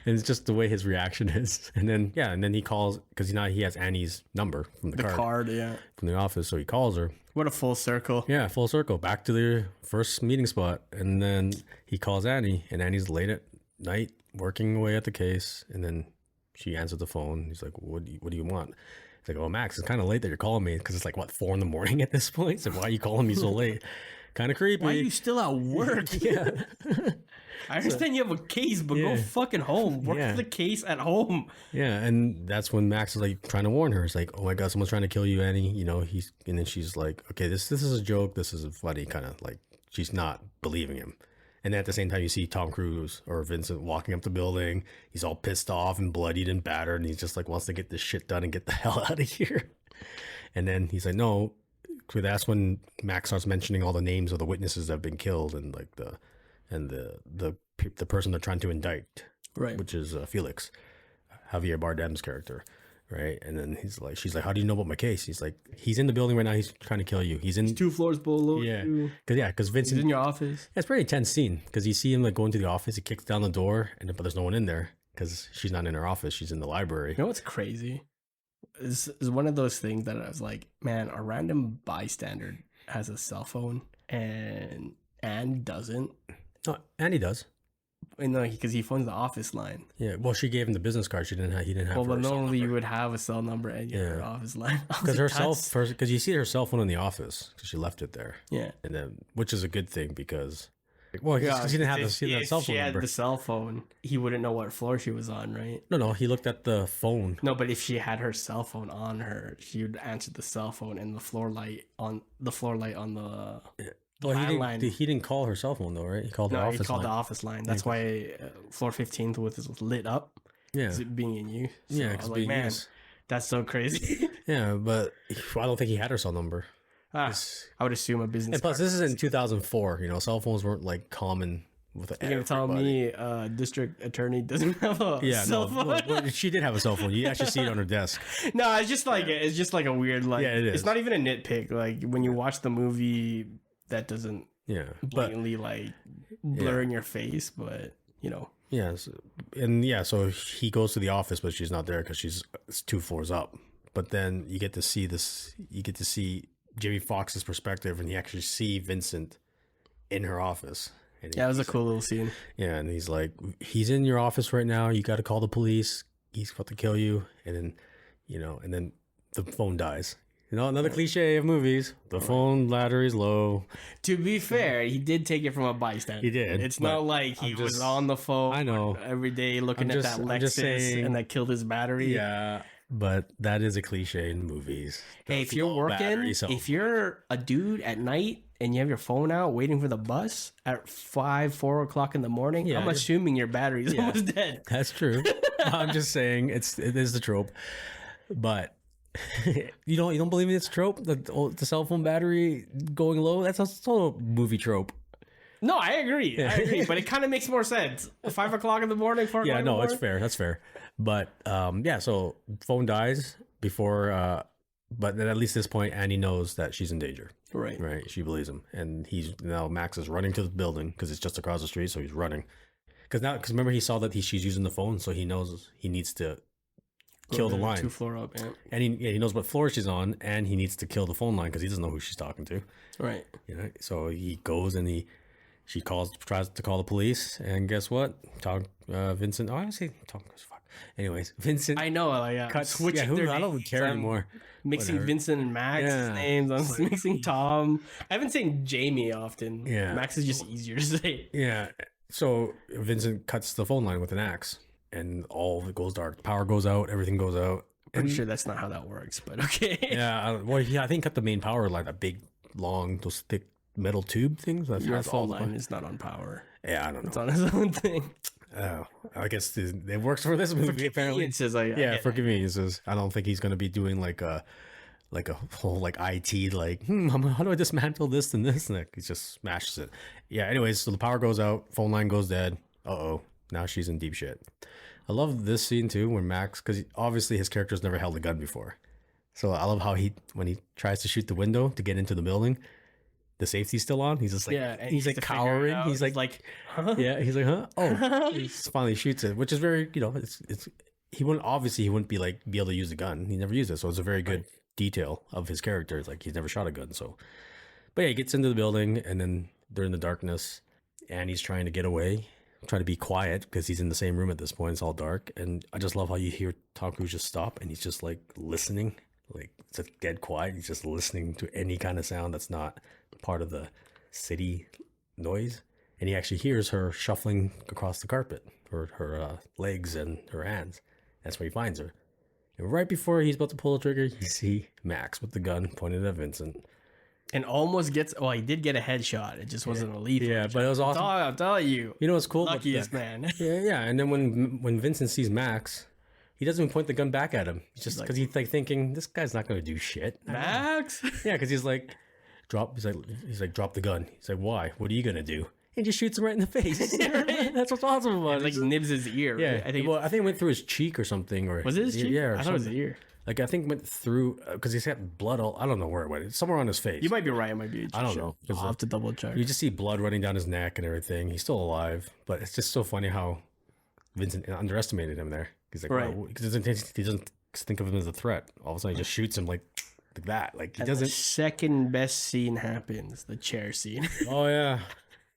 and it's just the way his reaction is. And then he calls because now he has Annie's number from the card, from the office. So he calls her. What a full circle. Yeah, full circle back to their first meeting spot. And then he calls Annie, and Annie's late at night working away at the case, and then she answered the phone. He's like, what do you want? He's like, oh, Max, it's kind of late that you're calling me because it's like, what, 4 a.m. at this point? So why are you calling me so late? Kind of creepy. Why are you still at work? Yeah. I understand you have a case, but go fucking home. Work the case at home. Yeah, and that's when Max is like trying to warn her. It's like, oh my God, someone's trying to kill you, Annie. You know, and then she's like, okay, this is a joke. This is a funny kind of like, she's not believing him. And then at the same time, you see Tom Cruise or Vincent walking up the building. He's all pissed off and bloodied and battered. And he's just like, wants to get this shit done and get the hell out of here. And then he's like, no. That's when Max starts mentioning all the names of the witnesses that have been killed and like the person they're trying to indict, right? Which is Felix, Javier Bardem's character, right? And then she's like, how do you know about my case? He's like, he's in the building right now. He's trying to kill you. He's 2 floors below. Yeah, because Vincent, he's in your office. Yeah, it's a pretty intense scene because you see him like going to the office. He kicks down the door, but there's no one in there because she's not in her office. She's in the library. You know what's crazy? Is one of those things that I was like, man, a random bystander has a cell phone and Anne doesn't. No, Annie does. No, because he phones the office line. Yeah, well, she gave him the business card. He didn't have. Well, but normally you would have a cell number and your office line. Because you see her cell phone in the office because she left it there. Yeah, and then which is a good thing because. Well, because he didn't have that cell phone she number. had the cell phone, he wouldn't know what floor she was on, right? No, he looked at the phone. No, but if she had her cell phone on her, she would answer the cell phone and the floor light on the landline. He didn't call her cell phone though, right? He called the office line. He called the office line. That's why floor 15 was lit up. Yeah. It being in use. So yeah, because being in use. That's so crazy. Yeah, but I don't think he had her cell number. I would assume a business. And plus, this is in 2004. You know, cell phones weren't like common with. You're gonna tell me district attorney doesn't have a cell phone? Well, she did have a cell phone. You actually see it on her desk. No, it's just like a weird like. Yeah, it is. It's not even a nitpick. Like when you watch the movie, that doesn't. Yeah, blatantly like blur in your face, but you know. Yes, so he goes to the office, but she's not there because she's 2 floors up. But then you get to see this. You get to see Jamie Foxx's perspective, and you actually see Vincent in her office. And Yeah, it was a cool little scene. Yeah, and he's like, he's in your office right now. You got to call the police. He's about to kill you. And then, and then the phone dies. Another cliche of movies. The phone battery is low. To be fair, he did take it from a bystander. He did. It's not like he was on the phone I know. every day looking at that Lexus and that killed his battery. Yeah, but that is a cliche in movies. Hey, if you're working, if you're a dude at night and you have your phone out waiting for the bus at 4 o'clock in the morning, I'm assuming your battery's almost dead. That's true. I'm just saying it is the trope. But you don't believe it's a trope? The cell phone battery going low? That's a total movie trope. No, I agree. But it kind of makes more sense. 5 o'clock in the morning, 4 o'clock in the morning? It's fair. That's fair. But so phone dies before, but then at least at this point, Annie knows that she's in danger. Right. She believes him. And now Max is running to the building because it's just across the street. So he's running. Because remember, he saw that she's using the phone. So he knows he needs to kill the line. 2 floors up, yeah. And he knows what floor she's on, and he needs to kill the phone line because he doesn't know who she's talking to. Right. So he goes and she tries to call the police, and guess what? Vincent. Oh, I don't say Tom Cruise. Fuck. Anyways, Vincent. I know. Cuts. I don't care anymore. Mixing Vincent and Max's names. I'm mixing Tom. I haven't seen Jamie often. Yeah. Max is just easier to say. Yeah. So Vincent cuts the phone line with an axe, and all of it goes dark. Power goes out. Everything goes out. Pretty sure that's not how that works, but okay. Yeah. Well, I think cut the main power line, a big, long, those thick metal tube things. Your phone line is not on power. Yeah, I don't know. It's on his own thing. Oh, I guess it works for this movie. Apparently, it says for convenience. I don't think he's going to be doing like a whole IT how do I dismantle this and this, and he just smashes it. Yeah. Anyways, so the power goes out, phone line goes dead. Now she's in deep shit. I love this scene too, when Max, because obviously his character's never held a gun before, so I love how when he tries to shoot the window to get into the building, the safety's still on. He's just like, he's like cowering. He's like, huh? Yeah. He's like, huh? Oh, he finally shoots it, which is very, he wouldn't be able to use a gun. He never used it. So it's a very good detail of his character. It's like, he's never shot a gun. So, but yeah, he gets into the building, and then they're in the darkness, and he's trying to get away, trying to be quiet because he's in the same room at this point. It's all dark. And I just love how you hear Tom Cruise just stop, and he's just like listening, like it's like dead quiet. He's just listening to any kind of sound that's not part of the city noise, and he actually hears her shuffling across the carpet, her legs and her hands. That's where he finds her, and right before he's about to pull the trigger, you see Max with the gun pointed at Vincent, and almost gets. Well, he did get a headshot. It just wasn't a lethal. Yeah, but it was awesome. I'm telling you. You know what's cool? Luckiest man. Yeah. And then when Vincent sees Max, he doesn't even point the gun back at him. It's just because he's like thinking, this guy's not going to do shit. Max. Yeah, because he's like. Drop the gun. He's like, why? What are you gonna do? And just shoots him right in the face. That's what's awesome about it. Like nibs his ear. Yeah, right? I think it went through his cheek or something. Or was it his cheek? Yeah, I thought it was his ear. Like I think it went through because he's got blood all. I don't know where it went. It's somewhere on his face. You might be right. It might be. I don't know. I'll have to double check. You just see blood running down his neck and everything. He's still alive, but it's just so funny how Vincent underestimated him there. He's like, right. Because he doesn't think of him as a threat. All of a sudden, he just shoots him like that. Like he doesn't. The second best scene happens, the chair scene. Oh yeah.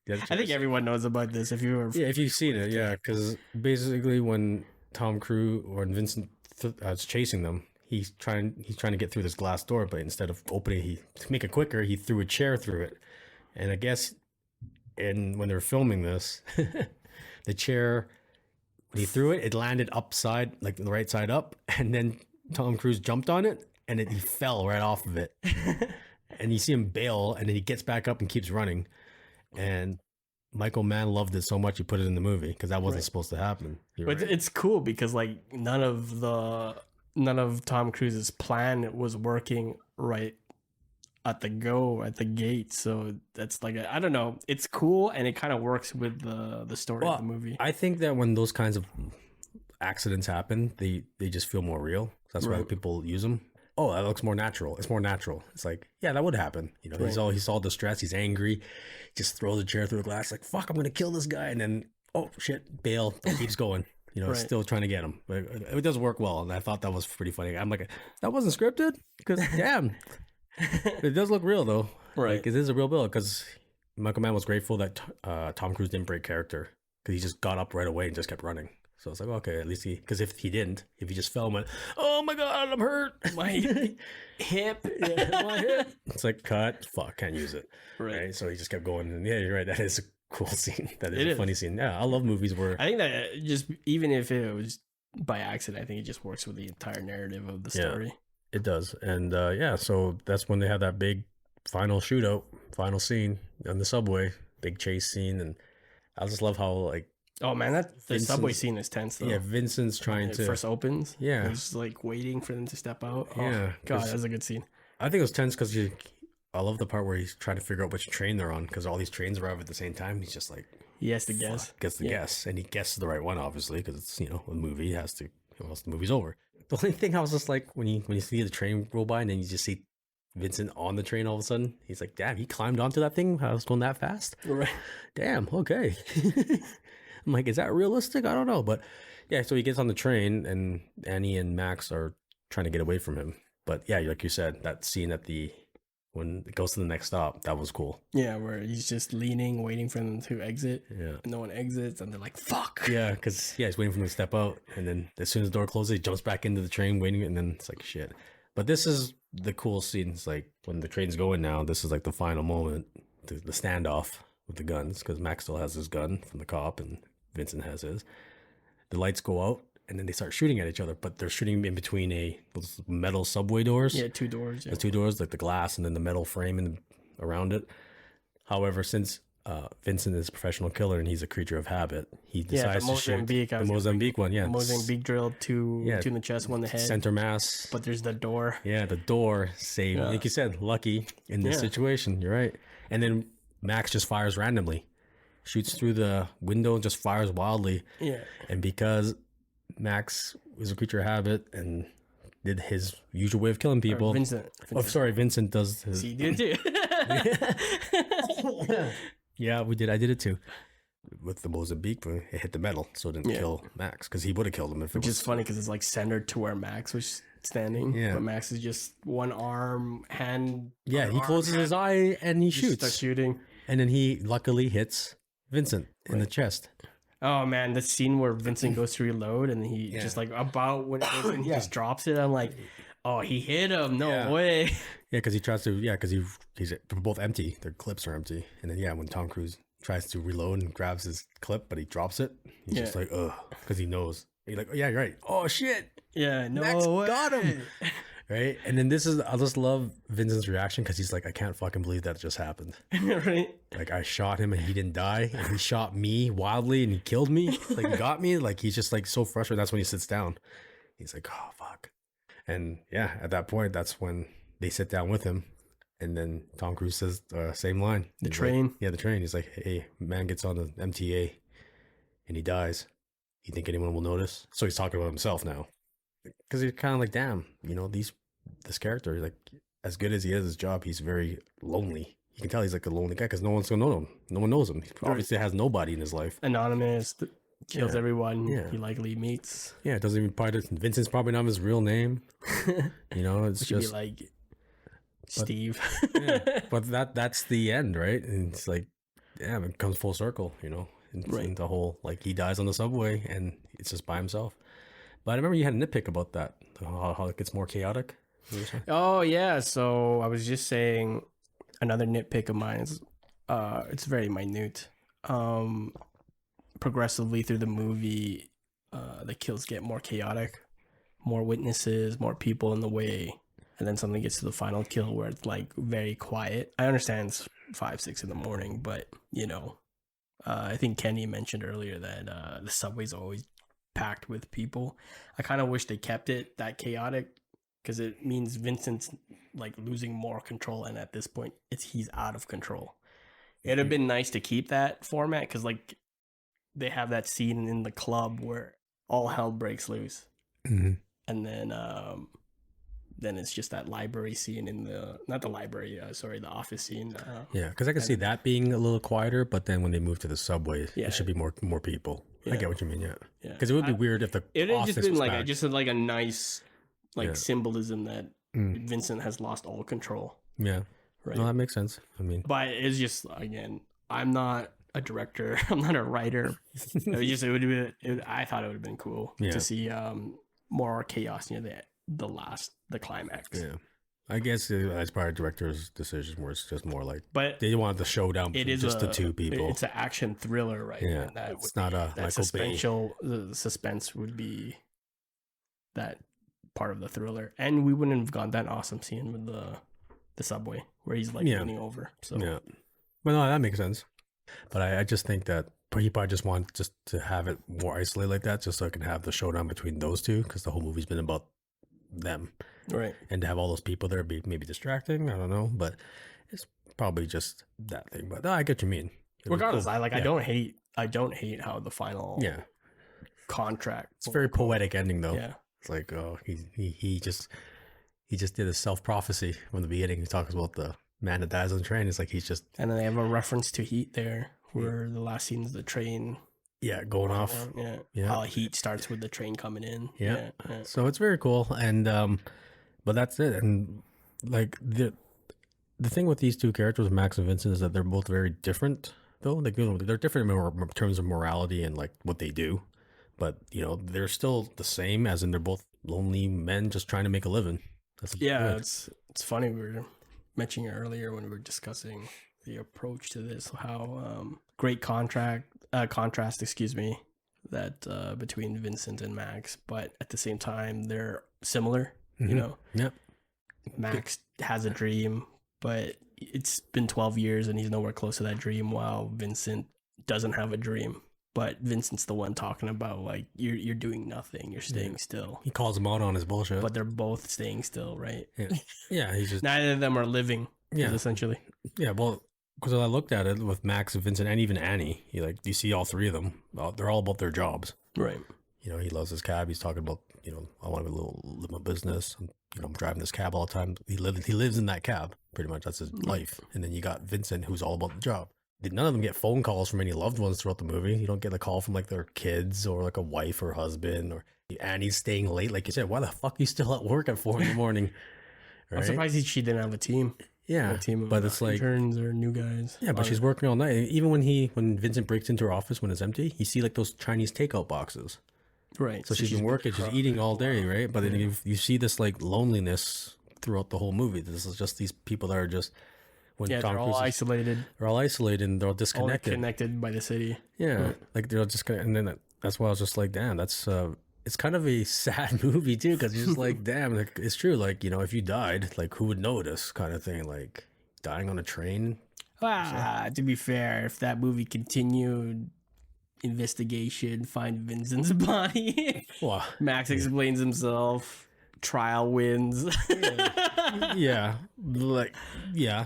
I think everyone knows about this if you've seen it. Yeah, because basically when Tom Cruise or Vincent is chasing them, he's trying to get through this glass door, but instead of opening, to make it quicker, he threw a chair through it. And I guess, when they were filming this, the chair, when he threw it, it landed upside, like the right side up, and then Tom Cruise jumped on it, and he fell right off of it. And you see him bail, and then he gets back up and keeps running. And Michael Mann loved it so much he put it in the movie because that wasn't supposed to happen. But it's cool because like none of Tom Cruise's plan was working right at the gate. So that's like I don't know. It's cool and it kind of works with the story of the movie. I think that when those kinds of accidents happen, they just feel more real. That's why people use them. Oh, that looks more natural. It's more natural. It's like, yeah, that would happen. You know, he's all distressed. He's angry. Just throws a chair through the glass. Like, fuck, I'm gonna kill this guy. And then, oh shit, bail. Keeps going. You know, still trying to get him. But it does work well. And I thought that was pretty funny. I'm like, that wasn't scripted because damn, it does look real though. Right, like, it is a real bill because Michael Mann was grateful that Tom Cruise didn't break character because he just got up right away and just kept running. So it's like, okay, at least because if he didn't, if he just fell and went, oh my God, I'm hurt. My hip. My hip. It's like, cut, fuck, can't use it. Right. So he just kept going. And yeah, you're right. That is a cool scene. That is It a is. funny scene. Yeah, I love movies where. I think that just, even if it was by accident, I think it just works with the entire narrative of the story. It does. And yeah, so that's when they have that big final shootout, final scene on the subway, big chase scene. And I just love how, like, Oh man, the Vincent's- subway scene is tense though. yeah, Vincent's trying When it to. first opens. Yeah. He's like waiting for them to step out. Oh, Yeah, God, 'cause- that's a good scene. I think it was tense because I love the part where he's trying to figure out which train they're on because all these trains arrive at the same time. He's just like, He has to guess. fuck, gets the Yeah. guess, and he guesses the right one, obviously, because it's a movie. He has to, or else the movie's over. The only thing I was just like when you see the train roll by and then you just see Vincent on the train all of a sudden, he's like, damn, he climbed onto that thing. I was going that fast. Right. Damn, okay. I'm like, is that realistic? I don't know, but yeah. So he gets on the train, and Annie and Max are trying to get away from him. But yeah, like you said, that scene when it goes to the next stop, that was cool. Yeah, where he's just leaning, waiting for them to exit. Yeah. And no one exits, and they're like, fuck. Yeah, because he's waiting for them to step out, and then as soon as the door closes, he jumps back into the train, waiting, and then it's like shit. But this is the cool scene. It's like when the train's going now. This is like the final moment, the standoff with the guns, because Max still has his gun from the cop, and Vincent has his. The lights go out, and then they start shooting at each other, but they're shooting in between those metal subway doors. Yeah, 2 doors. Yeah. The 2 doors, like the glass and then the metal frame around it. However, since Vincent is a professional killer and he's a creature of habit, he decides to shoot Mozambique, the Mozambique one. Yeah, Mozambique drilled two Yeah. in the chest, one in the head. center mass. But there's the door. Yeah, the door saved. Yeah. Like you said, lucky in this Yeah. situation. You're right. And then Max just fires randomly, shoots through the window, and just fires wildly. Yeah. And because Max is a creature of habit and did his usual way of killing people. Vincent. Oh, sorry, Vincent does his. See, you did too. Yeah, we did. I did it too. With the Mozambique, but it hit the metal, so it didn't Yeah. kill Max because he would have killed him if it Which was. is funny because it's like centered to where Max was standing. Yeah. But Max is just one arm, hand. Yeah, he arm, closes his hand, eye and he just starts shoots, shooting. and then he luckily hits Vincent in the chest. Oh man, the scene where Vincent goes to reload and he Yeah. just like about when it goes and he Yeah. just drops it. I'm like, oh, he hit him. No Yeah. way. Yeah, because he tries to. Yeah, because he's they're both empty. Their clips are empty, and then when Tom Cruise tries to reload and grabs his clip, but he drops it, he's just Yeah. like, ugh, because he knows. He's like, oh, yeah, you're right. Oh shit, Yeah, no Max way. got him. Right, and then I just love Vincent's reaction because he's like, I can't fucking believe that just happened. Right? Like I shot him and he didn't die, and he shot me wildly and he killed me. Like he got me. Like he's just like so frustrated. That's when he sits down. He's like, oh fuck. And yeah, at that point, that's when they sit down with him, and then Tom Cruise says same line. The He's train. like, yeah, the train. He's like, hey, man gets on the MTA, and he dies. You think anyone will notice? So he's talking about himself now, because he's kind of like, damn, this character, like as good as he is at his job, he's very lonely. You can tell he's like a lonely guy because no one's gonna know him. No one knows him. He obviously has nobody in his life. Anonymous, kills Yeah. everyone Yeah. he likely meets. Yeah, it doesn't even Vincent's probably not his real name. It's It should just be like Steve. yeah. But that's the end, right? And it's like, damn, it comes full circle, Right. And the whole like he dies on the subway and it's just by himself. But I remember you had a nitpick about that, how it gets more chaotic. What were you saying? Oh yeah, so I was just saying another nitpick of mine is it's very minute. Progressively through the movie, the kills get more chaotic, more witnesses, more people in the way, and then something gets to the final kill where it's like very quiet. I understand it's 5-6 in the morning, but I think Kenny mentioned earlier that the subway's always packed with people. I kind of wish they kept it that chaotic because it means Vincent's like losing more control, and at this point he's out of control. It'd have been nice to keep that format because like they have that scene in the club where all hell breaks loose, Mhm. and then it's just that library scene in the the office scene. Yeah, because I can see that being a little quieter, but then when they move to the subway, Yeah. it should be more people. I Yeah. get what you mean, yeah. Yeah, Because it would be weird if the it had office just been was like back. a nice Yeah. symbolism that Mm. Vincent has lost all control. Yeah. right? No, that makes sense. I mean, But it's just, again, I'm not a director. I'm not a writer. It was just, I thought it would have been cool Yeah. to see more chaos near the climax. Yeah. I guess that's probably director's decision where it's just more like, But they wanted the showdown it between is just the two people. It's an action thriller, right? Yeah. And that It's not a that Michael Bay. the suspense would be that part of the thriller. And we wouldn't have gotten that awesome scene with the subway where he's like leaning over. So Yeah. But no, that makes sense. But I just think that he probably just wanted just to have it more isolated like that, just so I can have the showdown between those two, because the whole movie's been about them. right. And to have all those people there be maybe distracting, I don't know. But it's probably just that thing. But no, I get what you mean. Regardless, Cool. I don't hate how the final contract. It's a very poetic ending though. Yeah. It's like, oh, he just did a self prophecy from the beginning. He talks about the man that dies on the train. It's like he's just, and then they have a reference to Heat there, where the last scene is the train. Yeah, going off. Yeah. How Heat starts with the train coming in. Yeah. So it's very cool, and but that's it. And like the thing with these two characters, Max and Vincent, is that they're both very different. Though they're different in terms of morality and like what they do, but they're still the same. As in, they're both lonely men just trying to make a living. It's funny, we were mentioning it earlier when we were discussing the approach to this, how great contrast, excuse me, that between Vincent and Max, but at the same time they're similar. Yeah. Max has a dream, but it's been 12 years and he's nowhere close to that dream, while Vincent doesn't have a dream. But Vincent's the one talking about, like, you're doing nothing, you're staying still. He calls him out on his bullshit. But they're both staying still, right? Yeah, he's just, neither of them are living. Yeah, essentially. Yeah, well, because I looked at it with Max and Vincent and even Annie, you see all three of them. They're all about their jobs. Right. He loves his cab. He's talking about, I want to live my business. I'm driving this cab all the time. He lives in that cab, pretty much. That's his life. And then you got Vincent, who's all about the job. None of them get phone calls from any loved ones throughout the movie. You don't get a call from like their kids or like a wife or husband, or Annie's staying late. Like you said, why the fuck are you still at work at 4 a.m? Right? I'm surprised she didn't have a team. Yeah, a team of but it's like interns or new guys. Yeah, but she's working all night. Even when Vincent breaks into her office when it's empty, you see like those Chinese takeout boxes. Right. So she's been working, she's eating all day, right? But then you see this like loneliness throughout the whole movie. This is just these people that are just they're all isolated. They're all isolated and they're all disconnected. All connected by the city. Yeah, right. Like they're just and then that's why I was just like, damn, that's it's kind of a sad movie too, because you're just like, damn, like, it's true. Like, if you died, like, who would notice, kind of thing. Like dying on a train. To be fair, if that movie continued, investigation, find Vincent's body. Well, Max explains himself. Trial wins. Yeah. Yeah.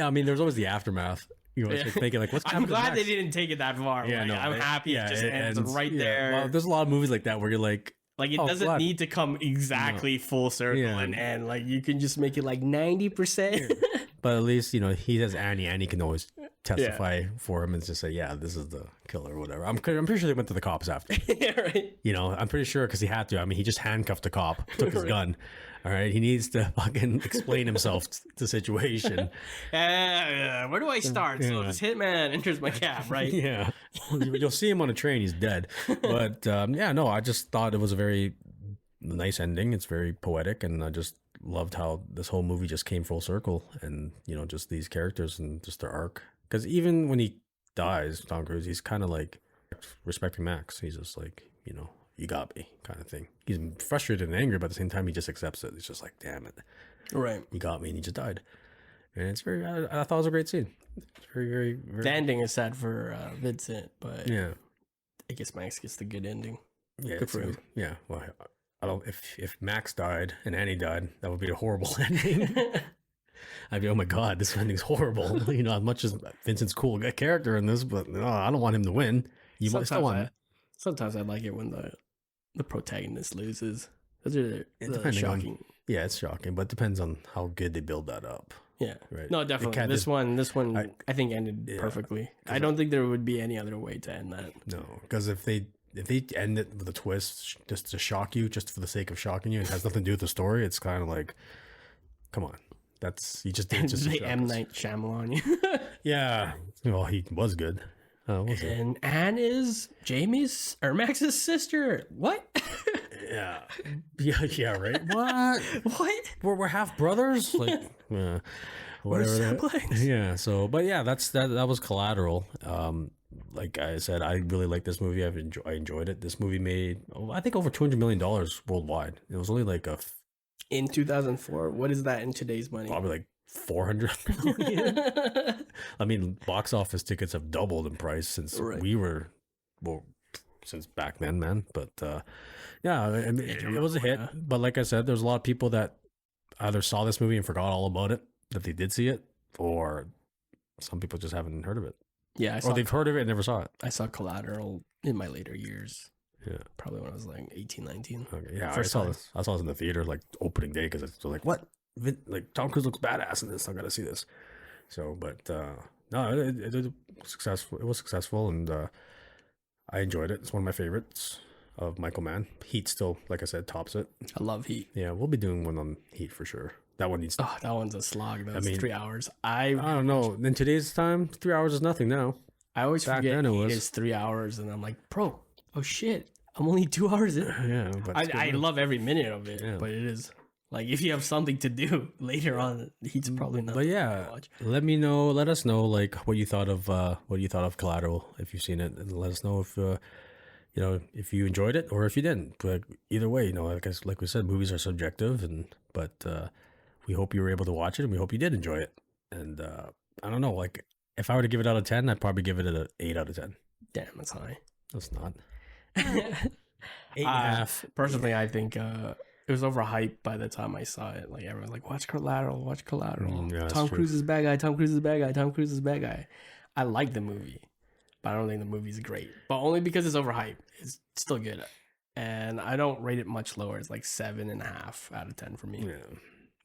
I mean, there's always the aftermath. Thinking like, what's I'm glad they didn't take it that far. Yeah, I'm happy it just ends right there. Well, there's a lot of movies like that where you're like it doesn't need to come exactly full circle and end. Like, you can just make it like 90%. But at least, he has Annie. Annie can always testify for him and just say, yeah, this is the killer or whatever. I'm pretty sure they went to the cops after. Right. I'm pretty sure because he had to. I mean, he just handcuffed a cop, took his gun. All right. He needs to fucking explain himself to the situation. Where do I start? So this hitman enters my cab, right? Yeah. You'll see him on a train. He's dead. But I just thought it was a very nice ending. It's very poetic. And I just loved how this whole movie just came full circle, and just these characters and just their arc. Because even when he dies, Tom Cruise, he's kind of like respecting Max. He's just like, you got me, kind of thing. He's frustrated and angry, but at the same time, he just accepts it. He's just like, damn it, right? You got me, and he just died. And it's very. I thought it was a great scene. It's very, very, very. The ending is sad for Vincent, but yeah, I guess Max gets the good ending. Yeah, good for him. Yeah, well, I don't. If Max died and Annie died, that would be a horrible ending. I'd be, oh my god, this ending's horrible. As much as Vincent's cool character in this, but no, I don't want him to win. Sometimes I like it when the protagonist loses. Those are shocking. It's shocking, but it depends on how good they build that up. Yeah, right. No, definitely. This one, I think ended perfectly. I don't think there would be any other way to end that. No, because if they end it with a twist just to shock you, just for the sake of shocking you, it has nothing to do with the story. It's kind of like, come on, That's he just did it just to the shock M us. Night Shyamalan. Yeah, well, he was good. Was it? And Anne is Jamie's or Max's sister. What? Yeah, yeah, right. What? What? We're half brothers. Like, yeah, We're whatever. siblings. Yeah. So, but yeah, that was Collateral. Like I said, I really like this movie. I enjoyed it. This movie made, I think, over $200 million worldwide. It was only like In 2004, what is that in today's money? probably like 400 million. I mean, box office tickets have doubled in price since we were, well, since back then, man. But yeah, I mean, it was a hit. But like I said, there's a lot of people that either saw this movie and forgot all about it, that they did see it, or some people just haven't heard of it. Yeah, or they've heard of it and never saw it. I saw Collateral in my later years. Yeah, probably when I was like 18, 19. Okay. Yeah, I saw this in the theater like opening day because it's like, what? Like Tom Cruise looks badass in this. I gotta see this. So, but no, it was successful. It was successful, and I enjoyed it. It's one of my favorites of Michael Mann. Heat still, like I said, tops it. I love Heat. Yeah, we'll be doing one on Heat for sure. That one needs. Oh, that one's a slog. That's 3 hours. I don't know. In today's time, 3 hours is nothing now. I always forget it's 3 hours, and I'm like, bro, oh shit, I'm only 2 hours in. Yeah, but I love every minute of it, but it is like if you have something to do later on, Heat's probably not. But yeah, let us know like what you thought of Collateral if you've seen it, and let us know if if you enjoyed it or if you didn't. But either way, like we said, movies are subjective, but we hope you were able to watch it, and we hope you did enjoy it. And I don't know, like if I were to give it out of 10, I'd probably give it an 8 out of 10. Damn, that's high. That's not. 8.5. Personally, I think it was overhyped by the time I saw it. Like everyone's like, watch Collateral. Yeah, Tom Cruise is bad guy. Tom Cruise is bad guy. Tom Cruise is bad guy. I like the movie, but I don't think the movie's great. But only because it's overhyped. It's still good. And I don't rate it much lower. It's like 7.5 out of 10 for me.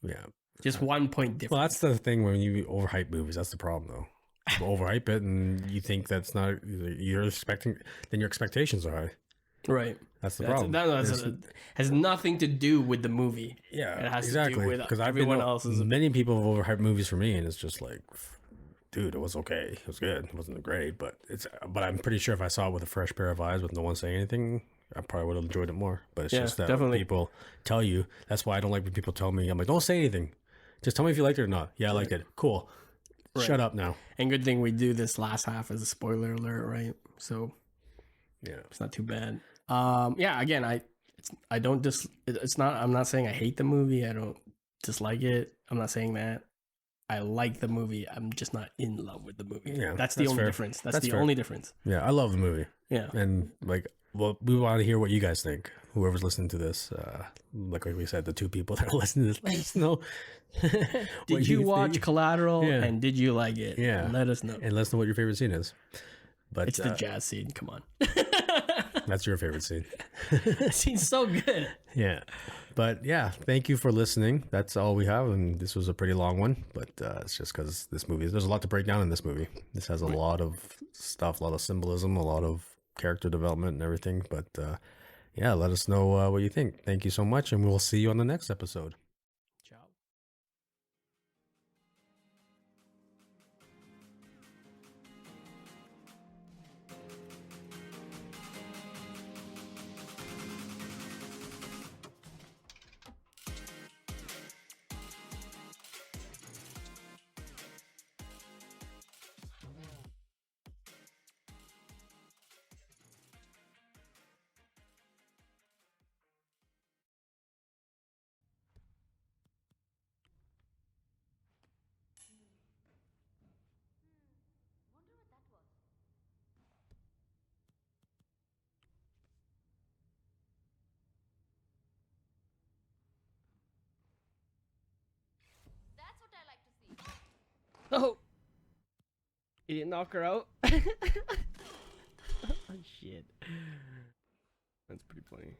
Yeah. Just 1 point difference. Well, that's the thing when you overhype movies. That's the problem, though. You overhype it, and you think that's not. You're expecting. Then your expectations are high. Right. That's the problem. That has nothing to do with the movie. Yeah, it has exactly. to do with because everyone else's. Many people have overhyped movies for me, and it's just like, dude, it was okay. It was good. It wasn't great, but But I'm pretty sure if I saw it with a fresh pair of eyes, with no one saying anything, I probably would have enjoyed it more. But it's just that definitely. People tell you. That's why I don't like when people tell me. I'm like, don't say anything. Just tell me if you liked it or not. Yeah, I liked it. Cool. Right. Shut up now. And good thing we do this last half as a spoiler alert, right? So yeah, it's not too bad. Yeah, again, I'm not saying I hate the movie. I don't dislike it. I'm not saying that. I like the movie. I'm just not in love with the movie. Yeah, that's the only difference. That's the only difference. Yeah, I love the movie. Yeah. And we want to hear what you guys think. Whoever's listening to this, like we said, the two people that are listening to this, let us know. Did you watch Collateral and did you like it? Yeah. Let us know. And let us know what your favorite scene is. But it's the jazz scene. Come on. That's your favorite scene. That scene's so good. Yeah. But yeah, thank you for listening. That's all we have. And this was a pretty long one, but it's just because there's a lot to break down in this movie. This has a lot of stuff, a lot of symbolism, a lot of character development and everything. But yeah, let us know what you think. Thank you so much, and we'll see you on the next episode. Ciao. Oh, you didn't knock her out? Oh, shit. That's pretty funny.